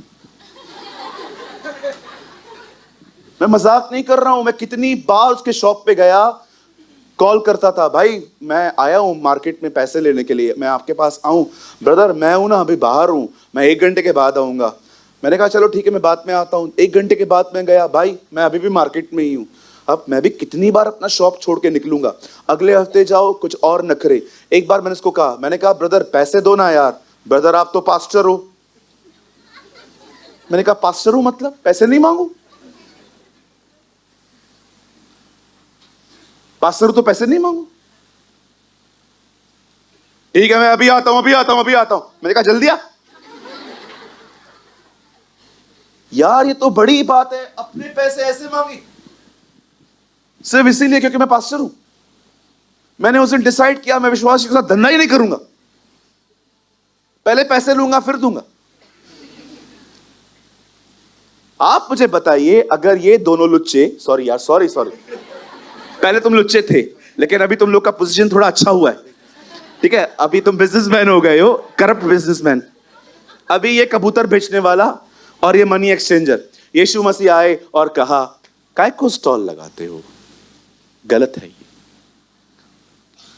मैं मजाक नहीं कर रहा हूं, मैं कितनी बार उसके शॉप पे गया, कॉल करता था, भाई मैं आया हूं मार्केट में पैसे लेने के लिए, मैं आपके पास आऊं? ब्रदर मैं हूं ना, अभी बाहर हूं, मैं 1 घंटे के बाद आऊंगा। मैंने कहा चलो ठीक है, मैं बाद में आता हूं। 1 घंटे के बाद मैं गया, भाई मैं अभी भी मार्केट में ही हूं। अब मैं भी कितनी बार अपना शॉप छोड़ के निकलूंगा, अगले हफ्ते जाओ कुछ और नखरे। एक बार मैंने उसको कहा, मैंने कहा ब्रदर पैसे दो ना यार। ब्रदर आप तो पास्टर हो। मैंने कहा पास्टर हूं मतलब पैसे नहीं मांगू? पास्टर तो पैसे नहीं मांगू। ठीक है मैं अभी आता हूं, अभी आता हूं, अभी आता हूं। मैंने कहा जल्दी आ यार, ये तो बड़ी बात है, अपने पैसे ऐसे मांगे सिर्फ इसीलिए क्योंकि मैं पास्टर हूं। मैंने उस दिन डिसाइड किया मैं विश्वासियों के साथ धंधा ही नहीं करूंगा, पहले पैसे लूंगा फिर दूंगा। आप मुझे बताइए, अगर ये दोनों लुच्चे, सॉरी यार, सॉरी पहले तुम लुच्चे थे लेकिन अभी तुम लोग का पोजीशन थोड़ा अच्छा हुआ है, ठीक है, अभी तुम बिजनेसमैन हो गए हो, करप्ट बिजनेसमैन। अभी ये कबूतर बेचने वाला और ये मनी एक्सचेंजर, यीशु मसीह आए और कहा काय को स्टॉल लगाते हो, गलत है ये,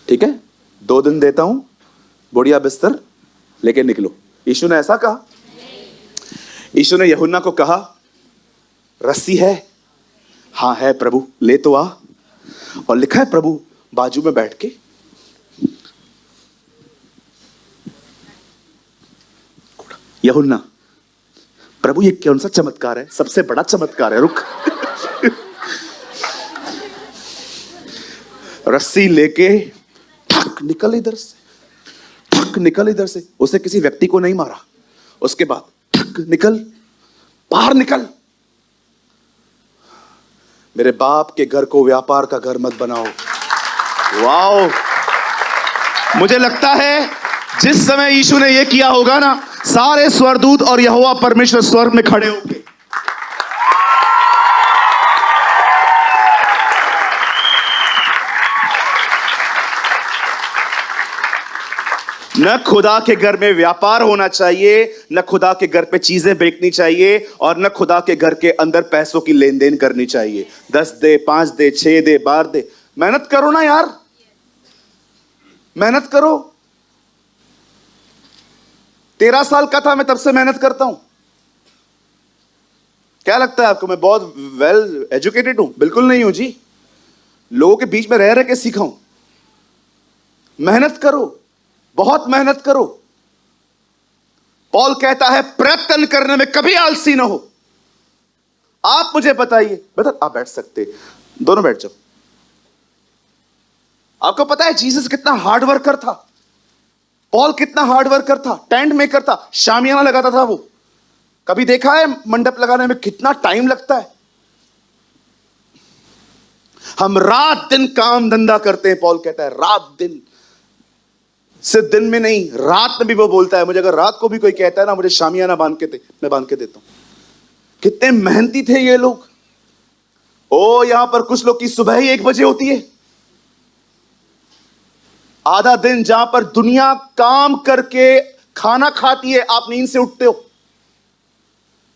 ठीक है, 2 दिन देता हूं, बढ़िया बिस्तर लेके निकलो। यीशु ने ऐसा कहा? यीशु ने यूहन्ना को कहा रस्सी है? हाँ है प्रभु, ले तो आ। और लिखा है प्रभु बाजू में बैठ के यूहन्ना, प्रभु ये कौन सा चमत्कार है, सबसे बड़ा चमत्कार है, रुक। रस्सी लेके ठक निकल इधर से, ठक निकल इधर से। उसने किसी व्यक्ति को नहीं मारा, उसके बाद ठक निकल, बाहर निकल। मेरे बाप के घर को व्यापार का घर मत बनाओ। वाओ, मुझे लगता है जिस समय यीशु ने यह किया होगा ना, सारे स्वर्गदूत और यहोवा परमेश्वर स्वर्ग में खड़े होंगे। न खुदा के घर में व्यापार होना चाहिए, न खुदा के घर पे चीजें बेचनी चाहिए, और न खुदा के घर के अंदर पैसों की लेन देन करनी चाहिए। 10 दे, 5 दे, 6 दे, 12 दे। मेहनत करो ना यार, मेहनत करो। 13 साल का था मैं तब से मेहनत करता हूं। क्या लगता है आपको मैं बहुत वेल एजुकेटेड हूं? बिल्कुल नहीं हूं जी। लोगों के बीच में रह रह के सीखा हूं। मेहनत करो, बहुत मेहनत करो। पॉल कहता है प्रयत्न करने में कभी आलसी ना हो। आप मुझे बताइए, बता आप बैठ सकते, दोनों बैठ जाओ। आपको पता है जीसस कितना हार्ड वर्कर था? पॉल कितना हार्ड वर्कर था, टेंट मेकर था, शामियाना लगाता था वो। कभी देखा है मंडप लगाने में कितना टाइम लगता है? हम रात दिन काम धंधा करते हैं। पॉल कहता है रात दिन, सिर्फ दिन में नहीं, रात में भी वो बोलता है। मुझे अगर रात को भी कोई कहता है ना मुझे शामियाना बांध के दे, मैं बांध के देता हूं। कितने मेहनती थे ये लोग। ओ यहां पर कुछ लोग की सुबह ही 1 बजे होती है। आधा दिन जहां पर दुनिया काम करके खाना खाती है, आप नींद से उठते हो।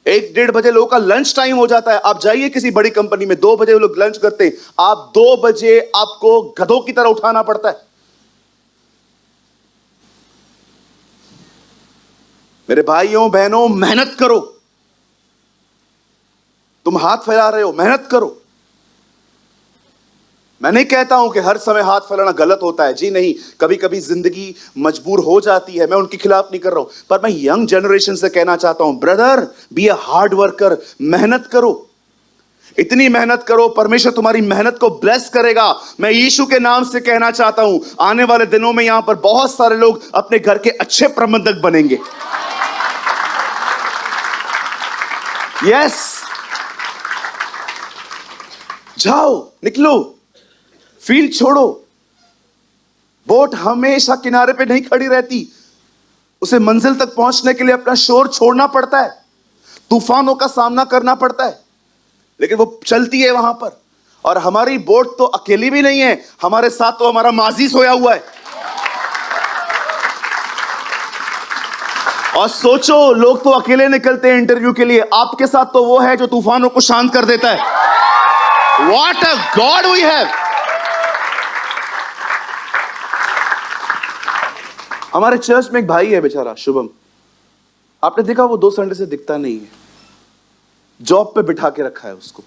1-1:30 बजे लोगों का लंच टाइम हो जाता है। आप जाइए किसी बड़ी कंपनी में, 2 बजे वो लोग लंच करते हैं। आप 2 बजे आपको गधों की तरह उठाना पड़ता है। मेरे भाइयों बहनों, मेहनत करो। तुम हाथ फैला रहे हो, मेहनत करो। मैं नहीं कहता हूं कि हर समय हाथ फैलाना गलत होता है, जी नहीं। कभी कभी जिंदगी मजबूर हो जाती है, मैं उनके खिलाफ नहीं कर रहा हूं। पर मैं यंग जनरेशन से कहना चाहता हूं, brother be a hard worker. मेहनत करो, इतनी मेहनत करो, परमेश्वर तुम्हारी मेहनत को ब्लेस करेगा। मैं यीशु के नाम से कहना चाहता हूं, आने वाले दिनों में यहां पर बहुत सारे लोग अपने घर के अच्छे प्रबंधक बनेंगे। यस, जाओ, निकलो, फील्ड छोड़ो। बोट हमेशा किनारे पे नहीं खड़ी रहती, उसे मंजिल तक पहुंचने के लिए अपना शोर छोड़ना पड़ता है, तूफानों का सामना करना पड़ता है, लेकिन वो चलती है वहां पर। और हमारी बोट तो अकेली भी नहीं है, हमारे साथ तो हमारा माजी सोया हुआ है। और सोचो, लोग तो अकेले निकलते हैं इंटरव्यू के लिए, आपके साथ तो वो है जो तूफानों को शांत कर देता है। What a God we have! हमारे चर्च में एक भाई है बेचारा, शुभम। आपने देखा वो 2 संडे से दिखता नहीं है। जॉब पे बिठा के रखा है उसको।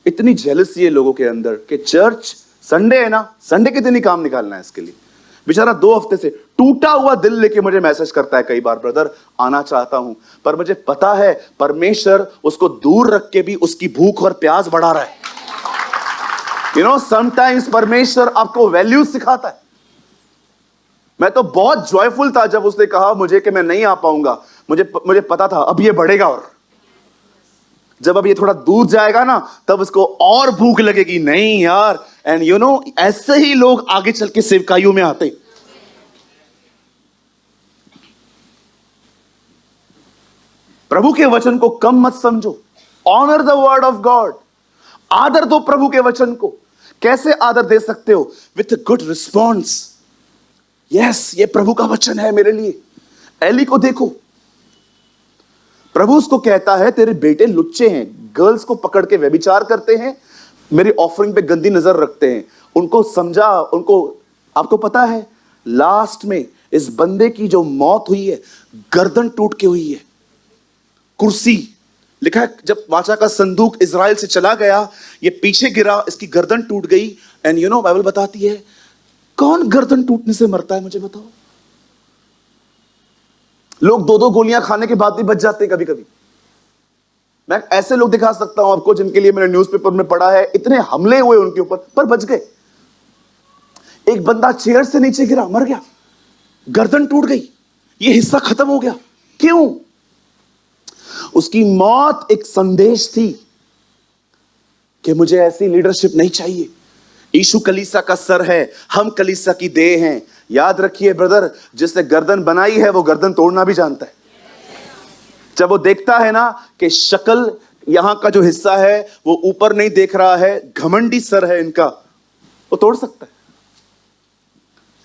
इतनी जेलसी है लोगों के अंदर कि चर्च संडे है ना, संडे के दिन ही काम निकालना है इसके लिए। बेचारा 2 हफ्ते से टूटा हुआ दिल लेके मुझे मैसेज करता है कई बार, ब्रदर आना चाहता हूं, पर मुझे पता है परमेश्वर उसको दूर रख के भी उसकी भूख और प्यास बढ़ा रहा है। यू नो, समटाइम्स परमेश्वर आपको वैल्यू सिखाता है। मैं तो बहुत जॉयफुल था जब उसने कहा मुझे कि मैं नहीं आ पाऊंगा। मुझे पता था अब ये बढ़ेगा, और जब अब ये थोड़ा दूर जाएगा ना तब उसको और भूख लगेगी। नहीं यार, एंड यू नो, ऐसे ही लोग आगे चल के सेवकाइयों में आते। प्रभु के वचन को कम मत समझो। Honour the word of God. आदर दो प्रभु के वचन को। कैसे आदर दे सकते हो? With good response. यस, ये प्रभु का वचन है मेरे लिए। एली को देखो, प्रभु उसको कहता है तेरे बेटे लुच्चे हैं, गर्ल्स को पकड़ के व्यभिचार करते हैं, मेरी ऑफरिंग पे गंदी नजर रखते हैं। उनको समझा, उनको, आपको पता है लास्ट में इस बंदे की जो मौत हुई है, गर्दन टूट के हुई है। कुर्सी लिखा है, जब वाचा का संदूक इजराइल से चला गया, ये पीछे गिरा, इसकी गर्दन टूट गई। एंड यू नो, बाइबल बताती है कौन गर्दन टूटने से मरता है, मुझे बताओ। लोग 2-2 गोलियां खाने के बाद भी बच जाते हैं कभी कभी। मैं ऐसे लोग दिखा सकता हूं आपको जिनके लिए मैंने न्यूज़पेपर में पढ़ा है, इतने हमले हुए उनके ऊपर पर बच गए। एक बंदा चेयर से नीचे गिरा, मर गया, गर्दन टूट गई, ये हिस्सा खत्म हो गया। क्यों? उसकी मौत एक संदेश थी कि मुझे ऐसी लीडरशिप नहीं चाहिए। यीशु कलीसिया का सर है, हम कलीसिया की देह हैं। याद रखिए ब्रदर, जिसने गर्दन बनाई है वो गर्दन तोड़ना भी जानता है। जब वो देखता है ना कि शक्ल, यहां का जो हिस्सा है वो ऊपर नहीं देख रहा है, घमंडी सर है इनका, वो तोड़ सकता है।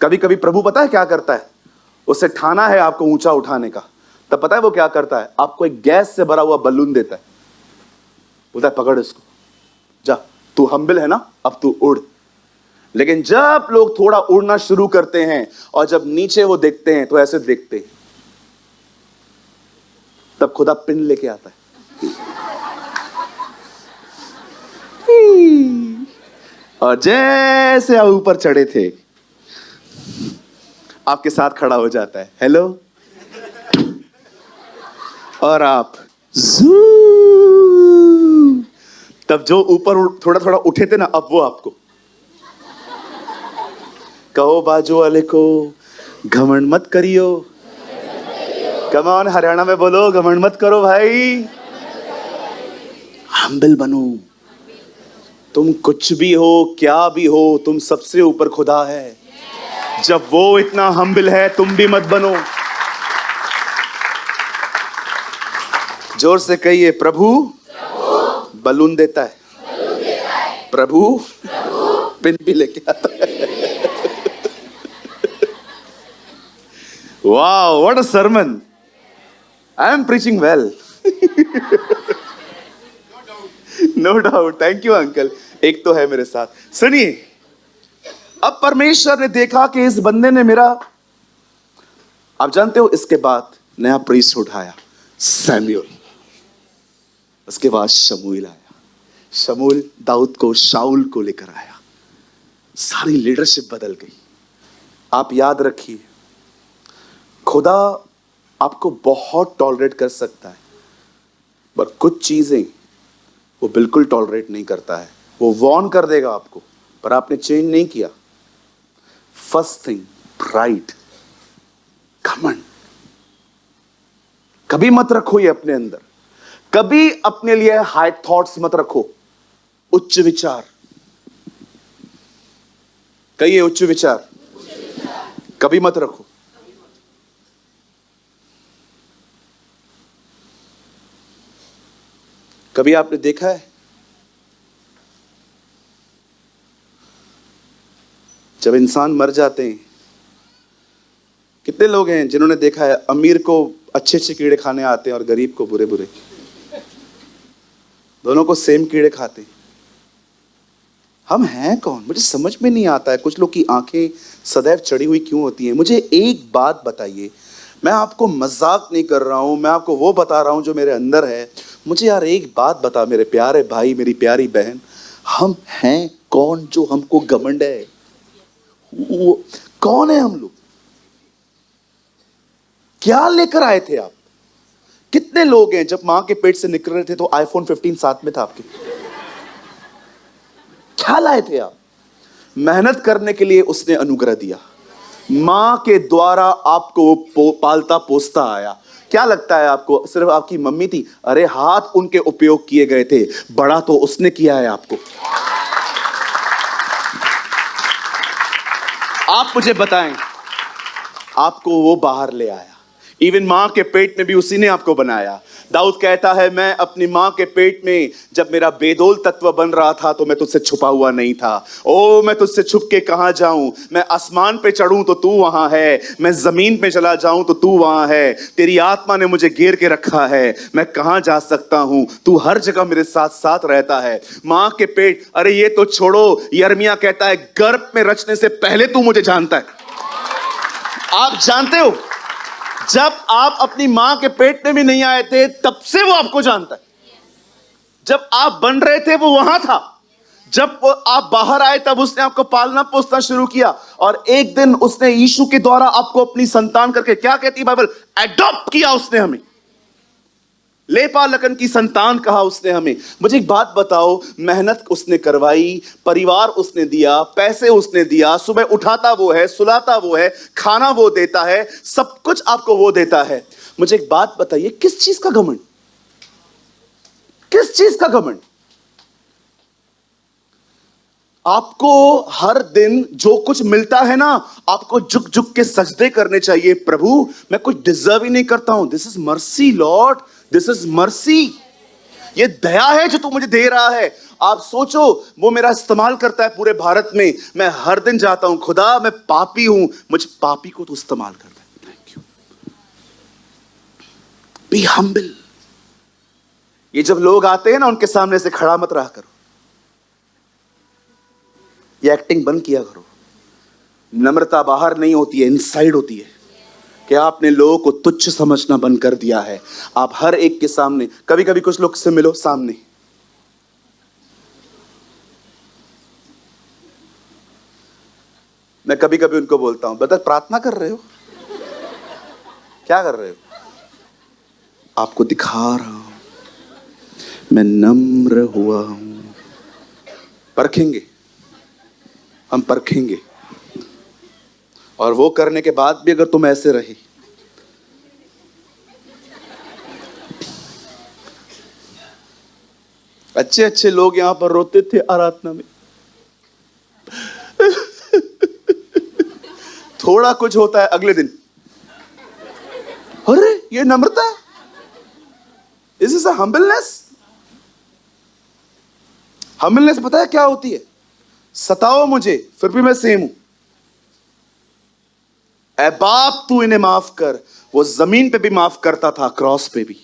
कभी कभी प्रभु पता है क्या करता है? उसे ठाना है आपको ऊंचा उठाने का, तब पता है वो क्या करता है? आपको एक गैस से भरा हुआ बलून देता है, बोलता है पकड़ इसको, जा, तू हम्बिल है ना, अब तू उड़। लेकिन जब लोग थोड़ा उड़ना शुरू करते हैं और जब नीचे वो देखते हैं तो ऐसे देखते हैं, तब खुदा पिन लेके आता है। और जैसे आप ऊपर चढ़े थे, आपके साथ खड़ा हो जाता है, हेलो, और आप जू, तब जो ऊपर थोड़ा थोड़ा उठे थे ना, अब वो आपको कहो बाजू वाले को घमंड मत करियो। कम ऑन, हरियाणा में बोलो, घमंड मत करो भाई, हम्बल बनो। तुम कुछ भी हो, क्या भी हो, तुम सबसे ऊपर खुदा है। जब वो इतना हम्बल है, तुम भी मत बनो। जोर से कहिए, प्रभु बलून देता है, प्रभु पिन भी लेके आता है। Wow, what a sermon. I am preaching well. No doubt, thank you uncle. एक तो है मेरे साथ। सुनिए, अब परमेश्वर ने देखा कि इस बंदे ने मेरा, आप जानते हो, इसके बाद नया प्रीस्ट उठाया, सैमुएल। उसके बाद शमूएल आया, शमूएल दाऊद को, शाऊल को लेकर आया। सारी लीडरशिप बदल गई। आप याद रखिए, खुदा आपको बहुत टॉलरेट कर सकता है, पर कुछ चीजें वो बिल्कुल टॉलरेट नहीं करता है। वो वॉर्न कर देगा आपको, पर आपने चेंज नहीं किया। फर्स्ट थिंग, प्राइड, घमंड कभी मत रखो ये अपने अंदर। कभी अपने लिए हाई थॉट्स मत रखो, उच्च विचार। कहिए उच्च विचार कभी मत रखो। कभी आपने देखा है, जब इंसान मर जाते हैं, कितने लोग हैं जिन्होंने देखा है अमीर को अच्छे अच्छे कीड़े खाने आते हैं और गरीब को बुरे बुरे, दोनों को सेम कीड़े खाते हैं। हम हैं कौन? मुझे समझ में नहीं आता है, कुछ लोग की आंखें सदैव चढ़ी हुई क्यों होती हैं। मुझे एक बात बताइए, मैं आपको मजाक नहीं कर रहा हूं, मैं आपको वो बता रहा हूं जो मेरे अंदर है। मुझे यार एक बात बता मेरे प्यारे भाई, मेरी प्यारी बहन, हम हैं कौन जो हमको घमंड है? वो कौन है हम लोग? क्या लेकर आए थे आप? कितने लोग हैं जब मां के पेट से निकल रहे थे तो आईफोन 15 साथ में था आपके? क्या लाए थे आप? मेहनत करने के लिए उसने अनुग्रह दिया, मां के द्वारा आपको पालता पोसता आया। क्या लगता है आपको सिर्फ आपकी मम्मी थी? अरे हाथ उनके उपयोग किए गए थे, बड़ा तो उसने किया है आपको। आप मुझे बताएं, आपको वो बाहर ले आया। इवन मां के पेट में भी उसी ने आपको बनाया। दाऊद कहता है, मैं अपनी मां के पेट में जब मेरा बेदोल तत्व बन रहा था तो मैं तुझसे छुपा हुआ नहीं था। ओ, मैं तुझसे छुप के कहां जाऊं? मैं आसमान पे चढ़ूं तो तू वहां है, मैं जमीन पे चला जाऊं तो तू वहां है। तेरी आत्मा ने मुझे घेर के रखा है, मैं कहां जा सकता हूं? तू हर जगह मेरे साथ साथ रहता है। मां के पेट, अरे ये तो छोड़ो, यिर्मयाह कहता है, गर्भ में रचने से पहले तू मुझे जानता है। आप जानते हो, जब आप अपनी मां के पेट में भी नहीं आए थे तब से वो आपको जानता है। जब आप बन रहे थे वो वहां था, जब आप बाहर आए तब उसने आपको पालना पोसना शुरू किया। और एक दिन उसने यीशु के द्वारा आपको अपनी संतान करके, क्या कहती है बाइबल, एडॉप्ट किया उसने हमें, लेपा लकन की संतान कहा उसने हमें। मुझे एक बात बताओ, मेहनत उसने करवाई, परिवार उसने दिया, पैसे उसने दिया, सुबह उठाता वो है, सुलाता वो है, खाना वो देता है, सब कुछ आपको वो देता है। मुझे एक बात बताइए, किस चीज का घमंड? किस चीज का घमंड? आपको हर दिन जो कुछ मिलता है ना, आपको झुक झुक के सजदे करने चाहिए। प्रभु, मैं कुछ डिजर्व ही नहीं करता हूं, this is mercy Lord, this is mercy. ये दया है जो तू मुझे दे रहा है। आप सोचो, वो मेरा इस्तेमाल करता है पूरे भारत में। मैं हर दिन जाता हूं, खुदा मैं पापी हूं, मुझे पापी को तू इस्तेमाल करता है। Be humble. ये जब लोग आते हैं ना, उनके सामने से खड़ा मत रहा करो, ये एक्टिंग बंद किया करो। नम्रता बाहर नहीं होती है, इनसाइड होती है। क्या आपने लोगों को तुच्छ समझना बंद कर दिया है? आप हर एक के सामने, कभी कभी कुछ लोग से मिलो सामने, मैं कभी कभी उनको बोलता हूं, बता प्रार्थना कर रहे हो, क्या कर रहे हो? आपको दिखा रहा हूं मैं नम्र हुआ हूं। परखेंगे, हम परखेंगे। और वो करने के बाद भी अगर तुम ऐसे रहे, अच्छे अच्छे लोग यहां पर रोते थे आराधना में, थोड़ा कुछ होता है अगले दिन, अरे ये नम्रता है, is this a humbleness? Humbleness पता है क्या होती है? सताओ मुझे फिर भी मैं सेम हूं। ऐ बाप तू इन्हें माफ कर। वो जमीन पे भी माफ करता था, क्रॉस पे भी।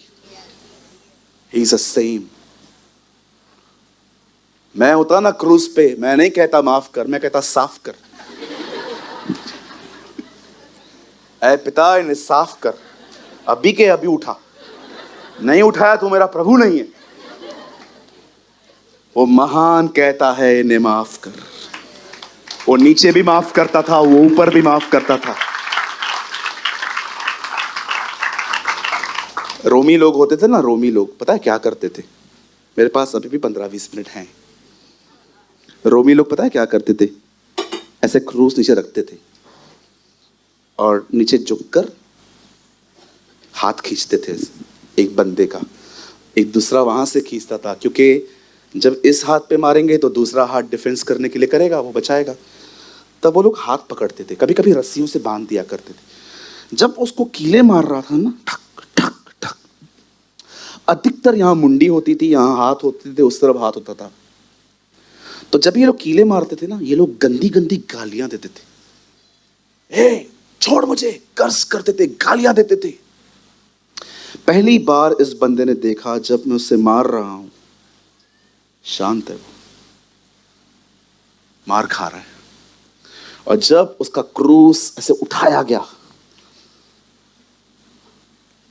He is the same. मैं होता ना क्रूस पे, मैं नहीं कहता माफ कर, मैं कहता साफ कर। ऐ पिता इन्हें साफ कर, अभी के अभी उठा, नहीं उठाया तो मेरा प्रभु नहीं है। वो महान कहता है इन्हें माफ कर। वो नीचे भी माफ करता था, वो ऊपर भी माफ करता था। रोमी लोग होते थे ना, रोमी लोग पता है क्या करते थे? मेरे पास अभी भी 15-20 मिनट हैं। रोमी लोग पता है क्या करते थे? ऐसे क्रूस नीचे रखते थे और नीचे झुककर हाथ खींचते थे एक बंदे का, एक दूसरा वहां से खींचता था, क्योंकि जब इस हाथ पे मारेंगे तो दूसरा हाथ डिफेंस करने के लिए करेगा, वो बचाएगा। तब वो लोग हाथ पकड़ते थे, कभी कभी रस्सियों से बांध दिया करते थे। जब उसको कीले मार रहा था ना, ठक ठक ठक, अधिकतर यहाँ मुंडी होती थी, यहाँ हाथ होते थे, उस तरफ हाथ होता था। तो जब ये लोग कीले मारते थे ना, ये लोग गंदी गंदी गालियां देते थे। ए छोड़ मुझे, कर्ज करते थे, गालियां देते थे। पहली बार इस बंदे ने देखा, जब मैं उसे मार रहा हूं, शांत है वो, मार खा रहा है। और जब उसका क्रूस ऐसे उठाया गया,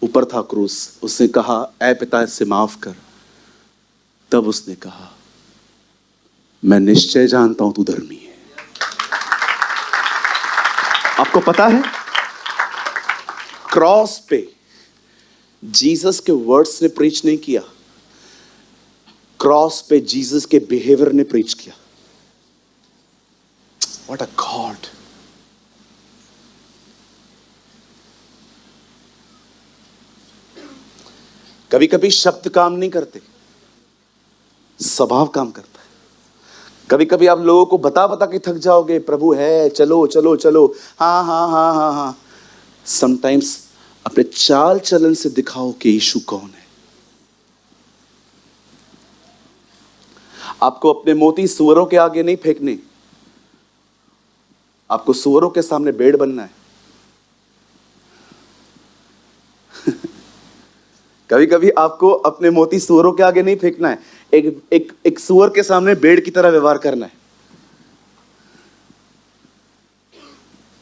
ऊपर था क्रूस, उसने कहा ऐ पिता इससे माफ कर। तब उसने कहा मैं निश्चय जानता हूं तू धर्मी है। आपको पता है, क्रॉस पे जीसस के वर्ड्स ने प्रीच नहीं किया, क्रॉस पे जीसस के बिहेवियर ने प्रीच किया। What a God! कभी कभी शब्द काम नहीं करते, स्वभाव काम करता है। कभी कभी आप लोगों को बता बता के थक जाओगे, प्रभु है, चलो चलो चलो, हाँ हाँ हाँ हाँ हाँ। समटाइम्स अपने चाल चलन से दिखाओ कि यीशु कौन है। आपको अपने मोती सुअरों के आगे नहीं फेंकने, आपको सुअरों के सामने भेड़ बनना है। कभी कभी आपको अपने मोती सुअरों के आगे नहीं फेंकना है, एक सुअर के सामने भेड़ की तरह व्यवहार करना है।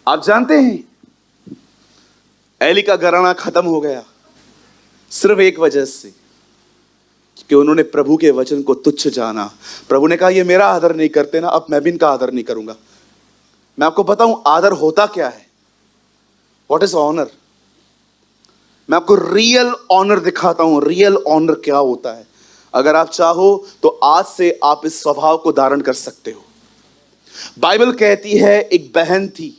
आप जानते हैं एली का घराना खत्म हो गया सिर्फ एक वजह से, कि उन्होंने प्रभु के वचन को तुच्छ जाना। प्रभु ने कहा ये मेरा आदर नहीं करते ना, अब मैं भी इनका आदर नहीं करूंगा। मैं आपको बताऊं आदर होता क्या है, व्हाट इज ऑनर। मैं आपको रियल ऑनर दिखाता हूं, रियल ऑनर क्या होता है। अगर आप चाहो तो आज से आप इस स्वभाव को धारण कर सकते हो। बाइबल कहती है एक बहन थी,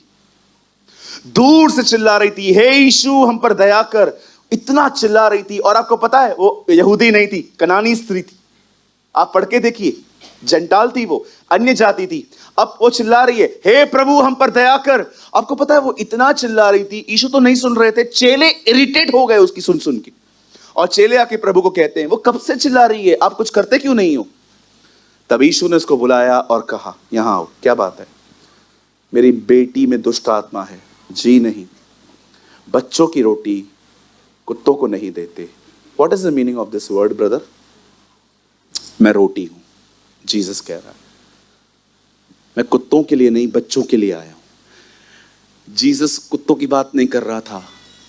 दूर से चिल्ला रही थी, हे यीशु हम पर दया कर, इतना चिल्ला रही थी। और आपको पता है वो यहूदी नहीं थी, कनानी स्त्री थी। आप पढ़ के देखिए, जंटाल थी वो, अन्य जाति थी। अब वो चिल्ला रही है, हे प्रभु हम पर दया कर। आपको पता है वो इतना चिल्ला रही थी, यीशु तो नहीं सुन रहे थे, चेले इरिटेट हो गए उसकी सुन सुन के। और चेले आके प्रभु को कहते हैं वो कब से चिल्ला रही है, आप कुछ करते क्यों नहीं हो। तब यीशु ने उसको बुलाया और कहा यहां आओ, क्या बात है। मेरी बेटी में दुष्ट आत्मा है। जी नहीं, बच्चों की रोटी कुत्तों को नहीं देते। What is the meaning of this word brother? मैं रोटी हूं, जीसस कह रहा है। मैं कुत्तों के लिए नहीं, बच्चों के लिए आया हूं। जीसस कुत्तों की बात नहीं कर रहा था,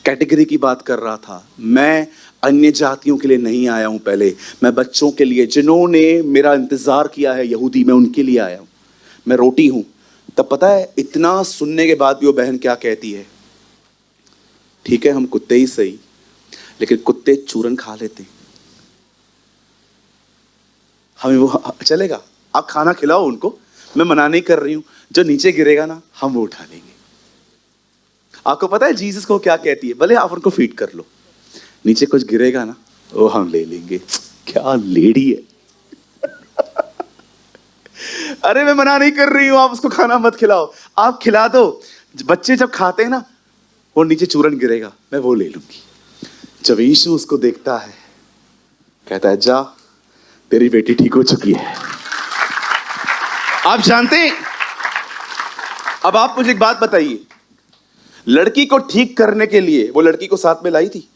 कैटेगरी की बात कर रहा था। मैं अन्य जातियों के लिए नहीं आया हूं, पहले मैं बच्चों के लिए, जिन्होंने मेरा इंतजार किया है, यहूदी, मैं उनके लिए आया हूं। मैं रोटी हूं। तब पता है, इतना सुनने के बाद भी वो बहन क्या कहती है? ठीक है, हम कुत्ते ही सही, लेकिन कुत्ते चूरन खा लेते, हमें वो चलेगा? आप खाना खिलाओ उनको, मैं मना नहीं कर रही हूं। जो नीचे गिरेगा ना, हम वो उठा लेंगे। आपको पता है जीसस को क्या कहती है? भले आप उनको फीड कर लो, नीचे कुछ गिरेगा ना, वो हम ले लेंगे। क्या लेडी है! अरे मैं मना नहीं कर रही हूं, आप उसको खाना मत खिलाओ, आप खिला दो। बच्चे जब खाते हैं ना, वो नीचे चूरन गिरेगा, मैं वो ले लूंगी। जब यीशु उसको देखता है, कहता है, जा, तेरी बेटी ठीक हो चुकी है। आप जानते हैं, अब आप मुझे एक बात बताइए, लड़की को ठीक करने के लिए वो लड़की को साथ में लाई थी?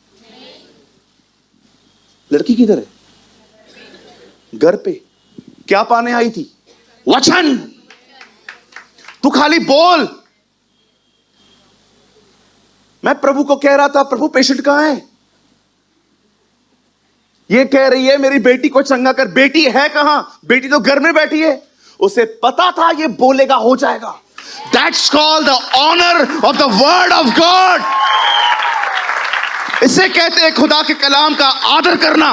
लड़की किधर है? घर पे। क्या पाने आई थी? वचन। तू खाली बोल। मैं प्रभु को कह रहा था, प्रभु पेशेंट कहां है? ये कह रही है मेरी बेटी को चंगा कर। बेटी है कहां? बेटी तो घर में बैठी है। उसे पता था ये बोलेगा, हो जाएगा। That's called the honor of the word of God. इसे कहते हैं खुदा के कलाम का आदर करना।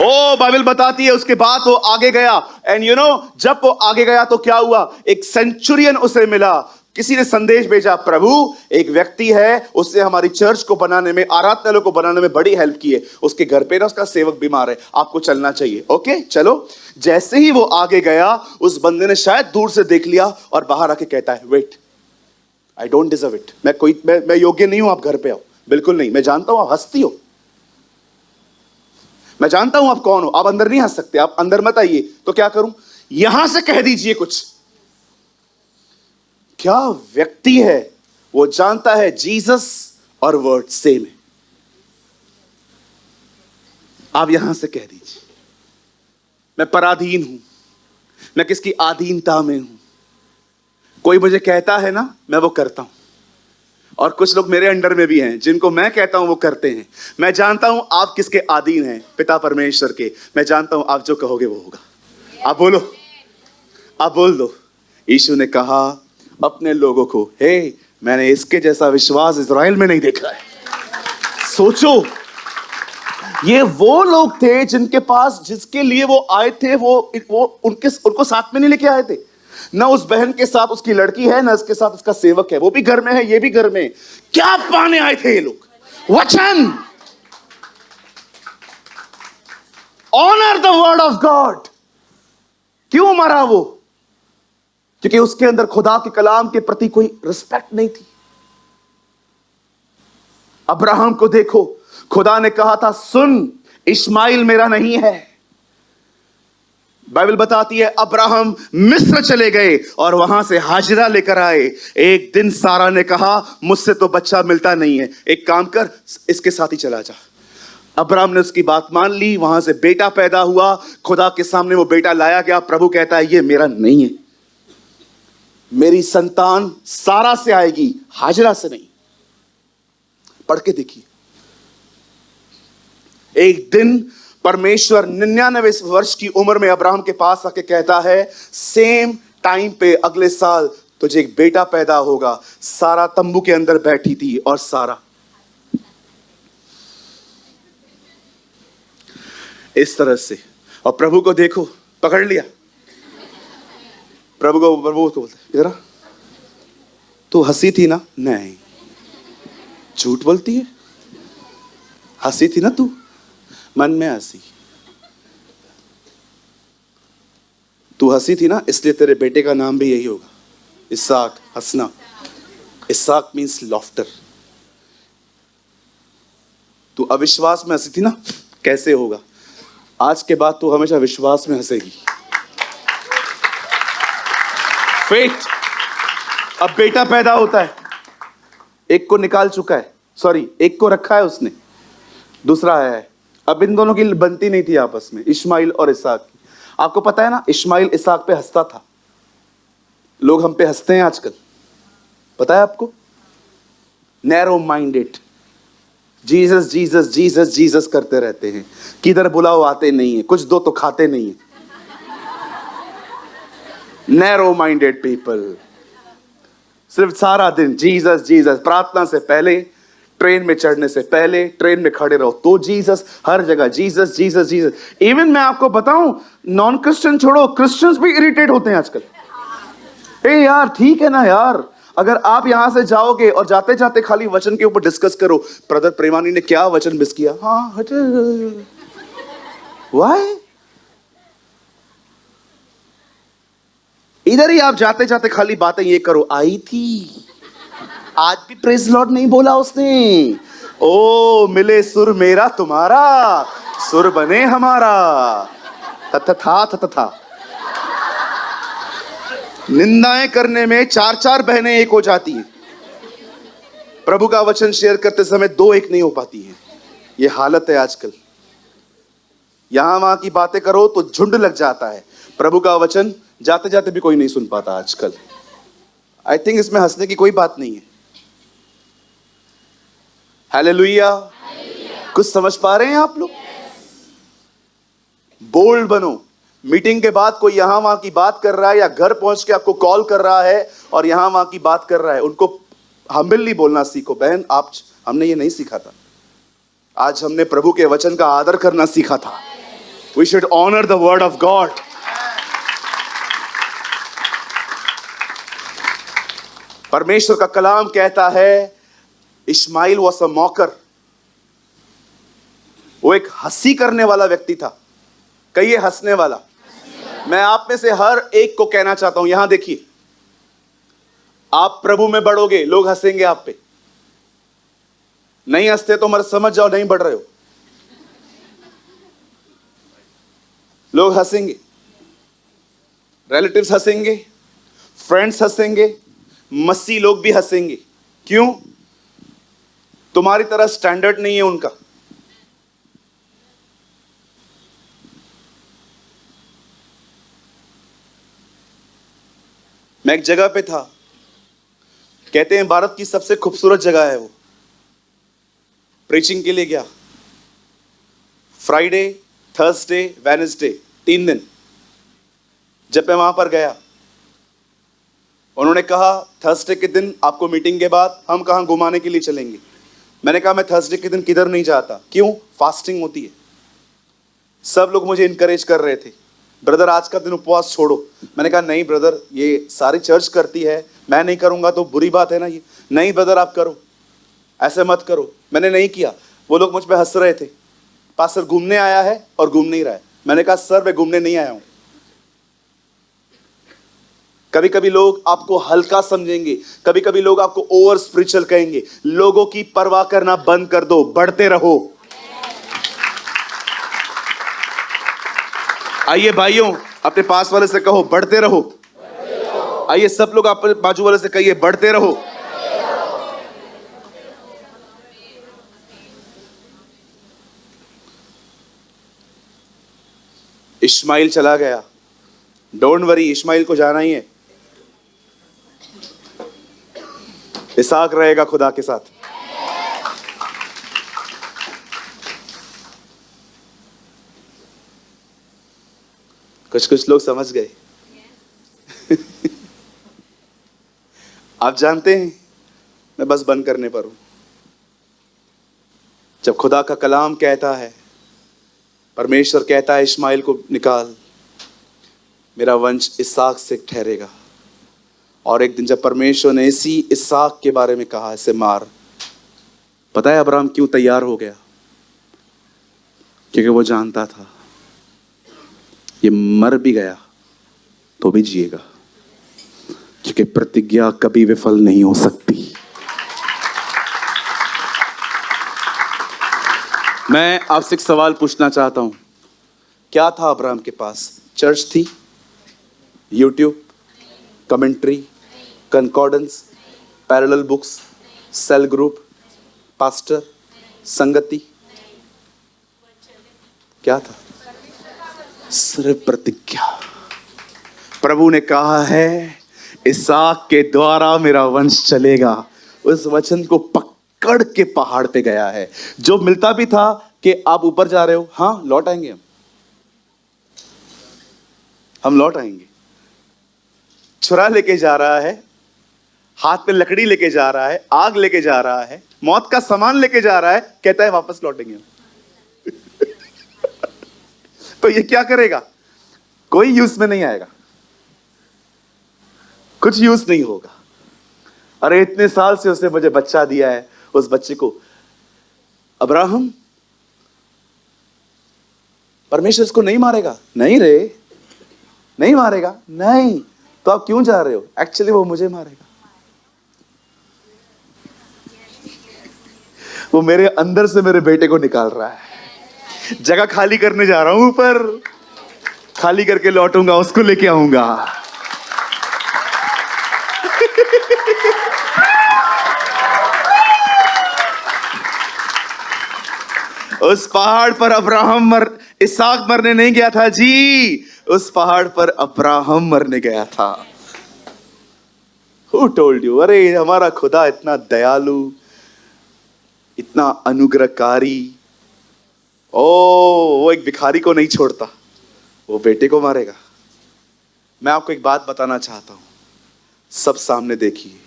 ओ बाइबल बताती है, उसके बाद वो आगे गया, एंड यू नो, जब वो आगे गया तो क्या हुआ? एक सेंचुरियन उसे मिला। किसी ने संदेश भेजा, प्रभु एक व्यक्ति है, उसने हमारी चर्च को बनाने में, आराधनालय को बनाने में बड़ी हेल्प की है। उसके घर पे ना उसका सेवक बीमार है, आपको चलना चाहिए। ओके चलो। जैसे ही वो आगे गया, उस बंदे ने शायद दूर से देख लिया और बाहर आके कहता है, wait, I don't deserve it. मैं योग्य नहीं हूं, आप घर पे आओ। बिल्कुल नहीं, मैं जानता हूं आप हंसती हो, मैं जानता हूं आप कौन हो, आप अंदर नहीं हंस सकते, आप अंदर मत आइए। तो क्या करूं? यहां से कह दीजिए कुछ। क्या व्यक्ति है! वो जानता है जीसस और वर्ड सेम है। आप यहां से कह दीजिए, मैं पराधीन हूं, मैं किसकी अधीनता में हूं। कोई मुझे कहता है ना, मैं वो करता हूं। और कुछ लोग मेरे अंडर में भी हैं, जिनको मैं कहता हूं वो करते हैं। मैं जानता हूं आप किसके अधीन हैं, पिता परमेश्वर के। मैं जानता हूं आप जो कहोगे वो होगा। आप बोलो, आप बोल दो। यीशु ने कहा अपने लोगों को, हे, मैंने इसके जैसा विश्वास इज़राइल में नहीं देखा है। सोचो, ये वो लोग थे जिनके पास, जिसके लिए वो आए थे, वो उनको साथ में नहीं लेके आए थे। ना उस बहन के साथ उसकी लड़की है, ना उसके साथ उसका सेवक है। वो भी घर में है, ये भी घर में है। क्या पाने आए थे ये लोग? वचन। Honour the word of God. क्यों मरा वो? क्योंकि उसके अंदर खुदा के कलाम के प्रति कोई रिस्पेक्ट नहीं थी। अब्राहम को देखो, खुदा ने कहा था, सुन, इस्माइल मेरा नहीं है। बाइबल बताती है अब्राहम मिस्र चले गए और वहां से हाजिरा लेकर आए। एक दिन सारा ने कहा, मुझसे तो बच्चा मिलता नहीं है, एक काम कर, इसके साथ ही चला जा। अब्राहम ने उसकी बात मान ली, वहां से बेटा पैदा हुआ। खुदा के सामने वो बेटा लाया गया। प्रभु कहता है, ये मेरा नहीं है, मेरी संतान सारा से आएगी, हाजिरा से नहीं। पढ़ के देखिए। एक दिन परमेश्वर 99 वर्ष की उम्र में अब्राहम के पास आके कहता है, सेम टाइम पे अगले साल तुझे एक बेटा पैदा होगा। सारा तंबू के अंदर बैठी थी, और सारा इस तरह से, और प्रभु को देखो, पकड़ लिया। प्रभु को बोलते, इधर आ, तू हंसी थी ना? नहीं, झूठ बोलती है। हंसी थी ना तू, मन में हंसी। तू हंसी थी ना, इसलिए तेरे बेटे का नाम भी यही होगा, इसहाक, हंसना। इसहाक मीन्स लॉफ्टर। तू अविश्वास में हंसी थी ना, कैसे होगा? आज के बाद तू हमेशा विश्वास में हंसेगी। फेथ। अब बेटा पैदा होता है, एक को निकाल चुका है, सॉरी, एक को रखा है उसने, दूसरा है। अब इन दोनों की बनती नहीं थी आपस में, इस्माइल और इसहाक की। आपको पता है ना, इस्माइल इसहाक पे हंसता था। लोग हम पे हंसते हैं आजकल, पता है आपको? Narrow minded, Jesus Jesus Jesus Jesus करते रहते हैं, किधर बुलाओ आते नहीं है, कुछ दो तो खाते नहीं है। नैरो माइंडेड पीपल, सिर्फ सारा दिन जीसस जीसस, प्रार्थना से पहले, ट्रेन में चढ़ने से पहले, ट्रेन में खड़े रहो तो जीसस, हर जगह जीसस जीसस जीसस। इवन मैं आपको बताऊं, नॉन क्रिश्चियन छोड़ो, क्रिश्चियंस भी इरिटेट होते हैं आजकल। ए यार, ठीक है ना यार, अगर आप यहां से जाओगे और जाते जाते खाली वचन के ऊपर डिस्कस करो, ब्रदर प्रेमानी ने क्या वचन मिस किया, हाँ हट, व्हाई? इधर ही आप जाते जाते खाली बातें ये करो, आई थी आज भी प्रेज लॉर्ड नहीं बोला उसने, ओ मिले सुर मेरा तुम्हारा, सुर बने हमारा, था। निंदाएं करने में चार चार बहनें एक हो जाती हैं, प्रभु का वचन शेयर करते समय दो एक नहीं हो पाती हैं। ये हालत है आजकल। यहां वहां की बातें करो तो झुंड लग जाता है, प्रभु का वचन जाते जाते भी कोई नहीं सुन पाता आजकल। आई थिंक इसमें हंसने की कोई बात नहीं है। हालेलुया। कुछ समझ पा रहे हैं आप लोग? बोल्ड बनो। मीटिंग के बाद कोई यहां वहां की बात कर रहा है या घर पहुंच के आपको कॉल कर रहा है और यहां वहां की बात कर रहा है, उनको हम्बली बोलना सीखो। बहन, आप, हमने ये नहीं सीखा था, आज हमने प्रभु के वचन का आदर करना सीखा था। We should honour the word of God. परमेश्वर का कलाम कहता है, इस्माइल वॉज अ मॉकर, वो एक हंसी करने वाला व्यक्ति था। कहिए हंसने वाला। मैं आप में से हर एक को कहना चाहता हूं, यहां देखिए, आप प्रभु में बढ़ोगे, लोग हंसेंगे आप पे। नहीं हंसते तो मर समझ जाओ नहीं बढ़ रहे हो। लोग हंसेंगे, रिलेटिव्स हंसेंगे, फ्रेंड्स हंसेंगे, मस्सी लोग भी हंसेंगे। क्यों? तुम्हारी तरह स्टैंडर्ड नहीं है उनका। मैं एक जगह पे था, कहते हैं भारत की सबसे खूबसूरत जगह है वो। प्रीचिंग के लिए गया, फ्राइडे, थर्सडे, वेडनेसडे, 3 दिन। जब मैं वहां पर गया, उन्होंने कहा थर्सडे के दिन आपको मीटिंग के बाद हम कहां घुमाने के लिए चलेंगे। मैंने कहा मैं थर्सडे के दिन किधर नहीं जाता। क्यों? फास्टिंग होती है। सब लोग मुझे इनकरेज कर रहे थे, ब्रदर आज का दिन उपवास छोड़ो। मैंने कहा नहीं ब्रदर, ये सारी चर्च करती है, मैं नहीं करूंगा तो बुरी बात है ना ये। नहीं ब्रदर आप करो, ऐसे मत करो। मैंने नहीं किया। वो लोग मुझ पे हंस रहे थे, पास्टर घूमने आया है और घूम नहीं रहा है। मैंने कहा सर मैं घूमने नहीं आया हूं। कभी कभी लोग आपको हल्का समझेंगे, कभी कभी लोग आपको ओवर स्पिरिचुअल कहेंगे। लोगों की परवाह करना बंद कर दो, बढ़ते रहो। आइए भाइयों, अपने पास वाले से कहो बढ़ते रहो। आइए सब लोग अपने बाजू वाले से कहिए बढ़ते रहो। इस्माइल चला गया, डोंट वरी, इस्माइल को जाना ही है। इसहाक रहेगा खुदा के साथ। कुछ लोग समझ गए। आप जानते हैं, मैं बस बंद करने पर हूं। जब खुदा का कलाम कहता है, परमेश्वर कहता है इस्माइल को निकाल, मेरा वंश इसहाक से ठहरेगा। और एक दिन जब परमेश्वर ने इसी इसहाक के बारे में कहा, इसे मार, पता है अब्राहम क्यों तैयार हो गया? क्योंकि वो जानता था ये मर भी गया तो भी जिएगा, क्योंकि प्रतिज्ञा कभी विफल नहीं हो सकती। मैं आपसे एक सवाल पूछना चाहता हूं, क्या था अब्राहम के पास? चर्च थी, YouTube, commentary, concordance, parallel books, cell group, pastor, संगति, क्या था? सिर्फ प्रतिज्ञा। प्रभु ने कहा है इसहाक के द्वारा मेरा वंश चलेगा। उस वचन को पकड़ के पहाड़ पे गया है। जो मिलता भी था कि आप ऊपर जा रहे हो, हाँ लौट आएंगे, हम लौट आएंगे। छुरा लेके जा रहा है, हाथ में लकड़ी लेके जा रहा है, आग लेके जा रहा है, मौत का सामान लेके जा रहा है, कहता है वापस लौटेंगे हम। तो ये क्या करेगा? कोई यूज में नहीं आएगा, कुछ यूज नहीं होगा। अरे इतने साल से उसने मुझे बच्चा दिया है, उस बच्चे को अब्राहम, परमेश्वर इसको नहीं मारेगा? नहीं रे, नहीं मारेगा। नहीं, तो आप क्यों जा रहे हो? एक्चुअली वो मुझे मारेगा। वो मेरे अंदर से मेरे बेटे को निकाल रहा है। जगह खाली करने जा रहा हूं, ऊपर खाली करके लौटूंगा, उसको लेके आऊंगा। उस पहाड़ पर इसहाक मरने नहीं गया था जी, उस पहाड़ पर अब्राहम मरने गया था। Who told you? अरे हमारा खुदा इतना दयालु, इतना अनुग्रहकारी। वो एक भिखारी को नहीं छोड़ता, वो बेटे को मारेगा। मैं आपको एक बात बताना चाहता हूं, सब सामने देखिए।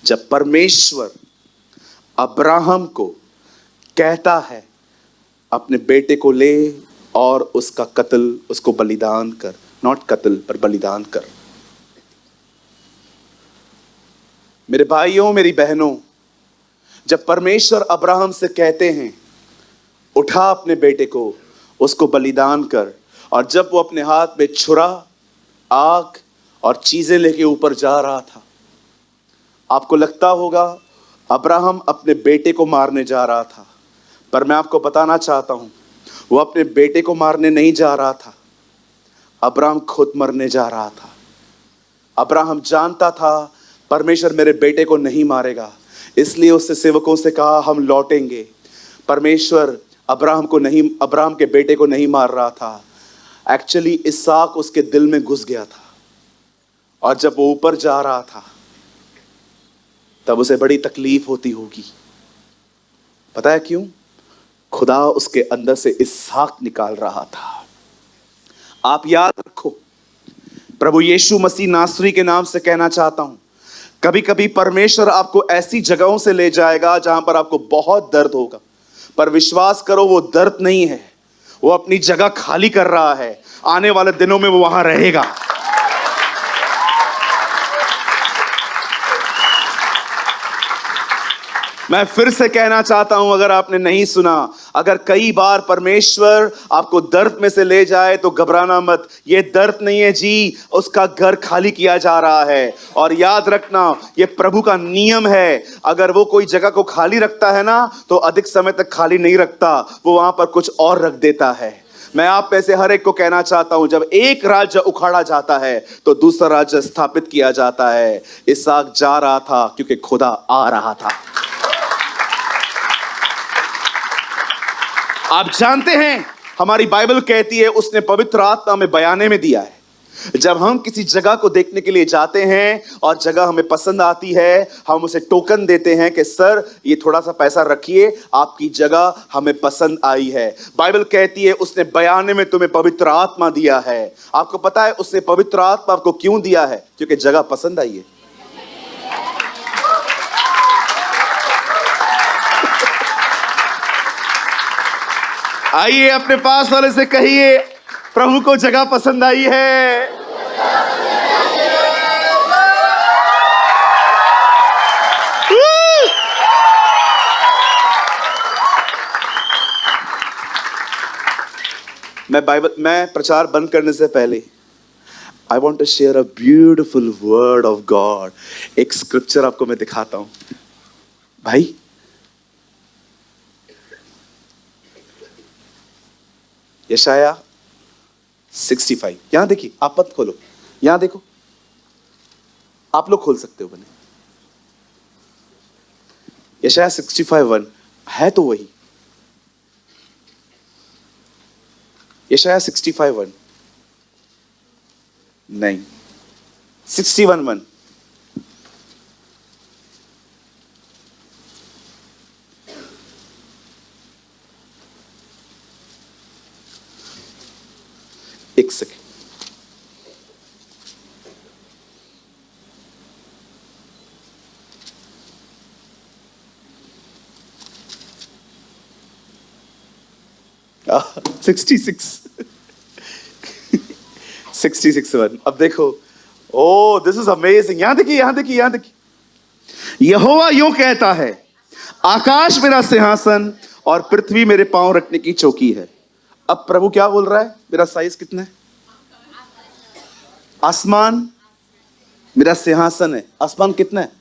जब परमेश्वर अब्राहम को कहता है अपने बेटे को ले और उसका कत्ल, उसको बलिदान कर, नॉट कत्ल पर बलिदान कर। मेरे भाइयों, मेरी बहनों, जब परमेश्वर अब्राहम से कहते हैं उठा अपने बेटे को, उसको बलिदान कर, और जब वो अपने हाथ में छुरा, आग और चीजें लेके ऊपर जा रहा था, आपको लगता होगा अब्राहम अपने बेटे को मारने जा रहा था। पर मैं आपको बताना चाहता हूं, वो अपने बेटे को मारने नहीं जा रहा था, अब्राहम खुद मरने जा रहा था। अब्राहम जानता था परमेश्वर मेरे बेटे को नहीं मारेगा, इसलिए उससे सेवकों से कहा हम लौटेंगे। परमेश्वर अब्राहम के बेटे को नहीं मार रहा था। एक्चुअली इसहाक उसके दिल में घुस गया था, और जब वो ऊपर जा रहा था तब उसे बड़ी तकलीफ होती होगी। पता है क्यों? खुदा उसके अंदर से इसहाक निकाल रहा था। आप याद रखो, प्रभु यीशु मसीह नासरी के नाम से कहना चाहता हूं, कभी कभी परमेश्वर आपको ऐसी जगहों से ले जाएगा जहां पर आपको बहुत दर्द होगा, पर विश्वास करो वो दर्द नहीं है, वो अपनी जगह खाली कर रहा है। आने वाले दिनों में वो वहां रहेगा। मैं फिर से कहना चाहता हूं, अगर आपने नहीं सुना, अगर कई बार परमेश्वर आपको दर्द में से ले जाए तो घबराना मत। ये दर्द नहीं है जी, उसका घर खाली किया जा रहा है। और याद रखना, ये प्रभु का नियम है, अगर वो कोई जगह को खाली रखता है ना, तो अधिक समय तक खाली नहीं रखता, वो वहां पर कुछ और रख देता है। मैं आप में से हर एक को कहना चाहता हूं, जब एक राज्य उखाड़ा जाता है तो दूसरा राज्य स्थापित किया जाता है। इसहाक जा रहा था क्योंकि खुदा आ रहा था। आप जानते हैं, हमारी बाइबल कहती है उसने पवित्र आत्मा में बयाने में दिया है। जब हम किसी जगह को देखने के लिए जाते हैं और जगह हमें पसंद आती है, हम उसे टोकन देते हैं कि सर ये थोड़ा सा पैसा रखिए, आपकी जगह हमें पसंद आई है। बाइबल कहती है उसने बयाने में तुम्हें पवित्र आत्मा दिया है। आपको पता है उसने पवित्र आत्मा आपको क्यों दिया है? क्योंकि जगह पसंद आई है। आइए अपने पास वाले से कहिए, प्रभु को जगह पसंद आई है। मैं प्रचार बंद करने से पहले I want to share a beautiful word of God. एक स्क्रिप्चर आपको मैं दिखाता हूं भाई। यशाया 65, यहां देखिए, आप मत खोलो, यहां देखो, आप लोग खोल सकते हो बने। यशायाह 65:1 है तो वही। यशायाह 65:1 नहीं, 61:1। एक सेकेंड, Ah, 66 66:1। अब देखो, ओ दिस इज अमेजिंग। यहां देखिए, यहां देखिए, यहां देखिए। यहोवा यूं कहता है, आकाश मेरा सिंहासन और पृथ्वी मेरे पांव रखने की चौकी है। अब प्रभु क्या बोल रहा है? मेरा साइज कितना है? आसमान मेरा सिंहासन है। आसमान कितना है?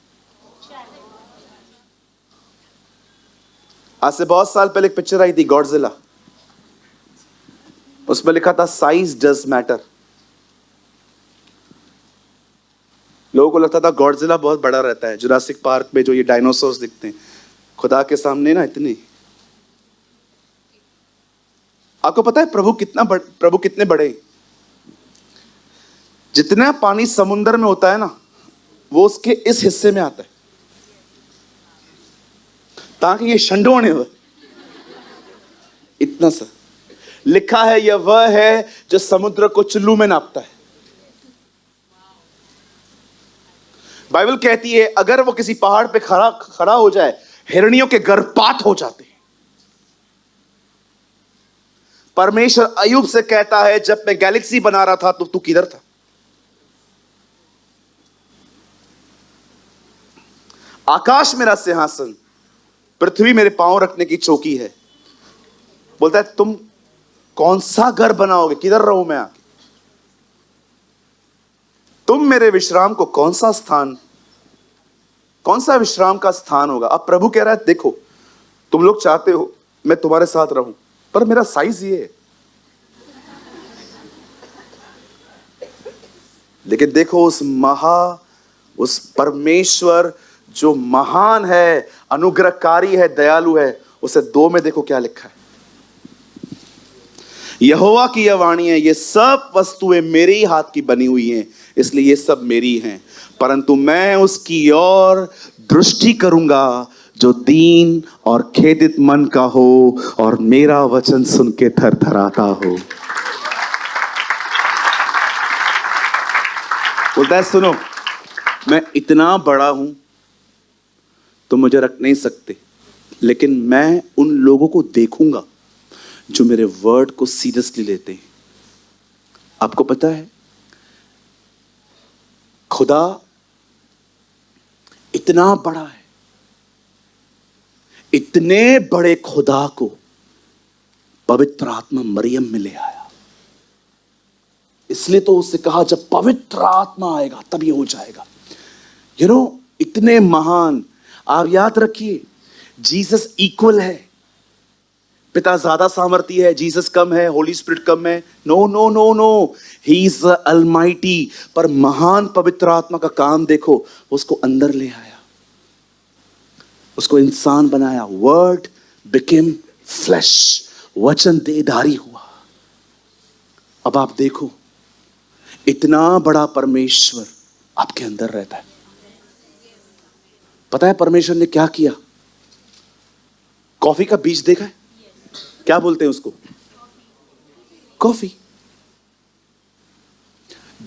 आज से बहुत साल पहले एक पिक्चर आई थी गॉडजिला, उसमें लिखा था साइज डज मैटर। लोगों को लगता था गॉडजिला बहुत बड़ा रहता है। जुरासिक पार्क में जो ये डायनासोर्स दिखते हैं, खुदा के सामने ना इतने। आपको पता है प्रभु कितने बड़े हैं? जितना पानी समुद्र में होता है ना, वो उसके इस हिस्से में आता है, ताकि ये शंडोने हुए इतना सा। लिखा है यह वह है जो समुद्र को चुल्लू में नापता है। बाइबल कहती है अगर वो किसी पहाड़ पे खड़ा हो जाए, हिरणियों के गर्भपात हो जाते हैं। परमेश्वर अय्यूब से कहता है जब मैं गैलेक्सी बना रहा था तो तू किधर था? आकाश मेरा सिंहासन, पृथ्वी मेरे पांव रखने की चौकी है। बोलता है तुम कौन सा घर बनाओगे? किधर रहूं मैं आके? तुम मेरे विश्राम को कौन सा विश्राम का स्थान होगा? अब प्रभु कह रहा है देखो, तुम लोग चाहते हो मैं तुम्हारे साथ रहूं, पर मेरा साइज ये है। लेकिन देखो उस परमेश्वर जो महान है, अनुग्रहकारी है, दयालु है, उसे 2 में देखो क्या लिखा है। यहोवा की यह वाणी है, ये सब वस्तुएं मेरे ही हाथ की बनी हुई हैं, इसलिए ये सब मेरी हैं। परंतु मैं उसकी ओर दृष्टि करूंगा जो दीन और खेदित मन का हो और मेरा वचन सुन के थरथराता हो। बोलता है सुनो, मैं इतना बड़ा हूं तो मुझे रख नहीं सकते, लेकिन मैं उन लोगों को देखूंगा जो मेरे वर्ड को सीरियसली लेते हैं। आपको पता है खुदा इतना बड़ा है, इतने बड़े खुदा को पवित्र आत्मा मरियम में ले आया। इसलिए तो उससे कहा जब पवित्र आत्मा आएगा तब ये हो जाएगा। इतने महान। आप याद रखिए, जीसस इक्वल है। पिता ज्यादा सामर्थी है, जीसस कम है, होली स्पिरिट कम है। No no no no, he is almighty. पर महान पवित्र आत्मा का काम देखो, उसको अंदर ले आया, उसको इंसान बनाया। वर्ड बिकेम फ्लैश, वचन देहधारी हुआ। अब आप देखो, इतना बड़ा परमेश्वर आपके अंदर रहता है। पता है परमेश्वर ने क्या किया? कॉफी का बीज देखा है? क्या बोलते हैं उसको? कॉफी।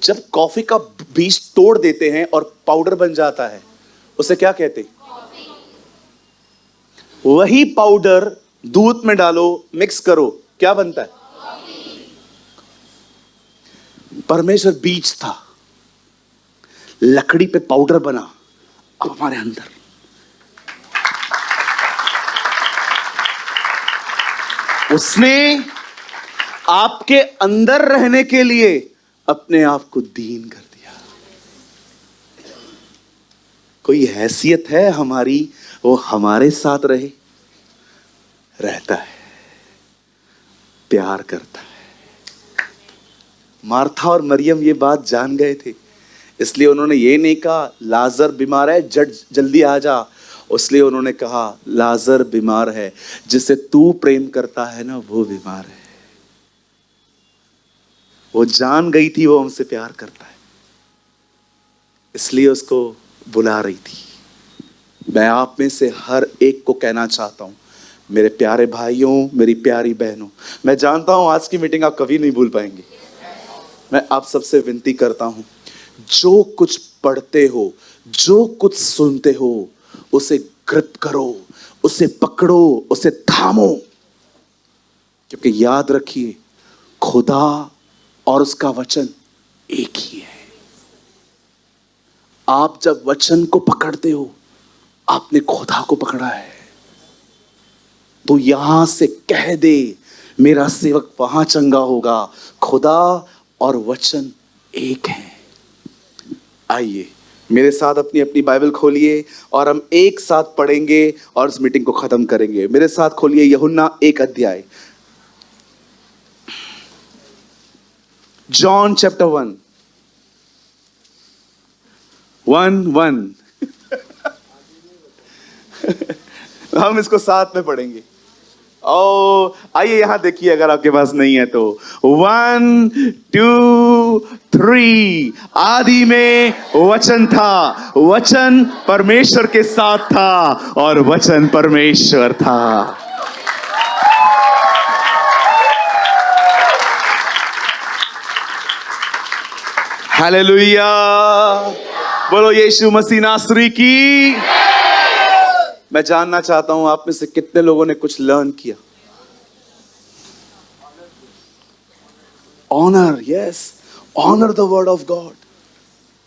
जब कॉफी का बीज तोड़ देते हैं और पाउडर बन जाता है, उसे क्या कहते हैं? वही पाउडर दूध में डालो, मिक्स करो, क्या बनता है? परमेश्वर बीज था, लकड़ी पे पाउडर बना, अब हमारे अंदर। उसने आपके अंदर रहने के लिए अपने आप को दीन कर दिया। कोई हैसियत है हमारी वो हमारे साथ रहता है, प्यार करता है। मार्था और मरियम ये बात जान गए थे, इसलिए उन्होंने ये नहीं कहा लाजर बीमार है जल्दी आ जा। इसलिए उन्होंने कहा लाजर बीमार है, जिसे तू प्रेम करता है ना वो बीमार है। वो जान गई थी वो हमसे प्यार करता है, इसलिए उसको बुला रही थी। मैं आप में से हर एक को कहना चाहता हूं, मेरे प्यारे भाइयों, मेरी प्यारी बहनों, मैं जानता हूं आज की मीटिंग आप कभी नहीं भूल पाएंगे। मैं आप सबसे विनती करता हूं, जो कुछ पढ़ते हो, जो कुछ सुनते हो, उसे ग्रिप करो, उसे पकड़ो, उसे थामो। क्योंकि याद रखिए, खुदा और उसका वचन एक ही है। आप जब वचन को पकड़ते हो, आपने खुदा को पकड़ा है। तो यहां से कह दे, मेरा सेवक वहां चंगा होगा। खुदा और वचन एक है। आइए मेरे साथ अपनी अपनी बाइबल खोलिए और हम एक साथ पढ़ेंगे और इस मीटिंग को खत्म करेंगे। मेरे साथ खोलिए यूहन्ना 1 अध्याय, जॉन चैप्टर 1:1। हम इसको साथ में पढ़ेंगे। ओ आइए यहां देखिए, अगर आपके पास नहीं है तो 1 2 3। आदि में वचन था, वचन परमेश्वर के साथ था और वचन परमेश्वर था। हालेलुया, बोलो यीशु मसीह नासरी की। मैं जानना चाहता हूं आप में से कितने लोगों ने कुछ लर्न किया। Honour, yes, honour the word of God.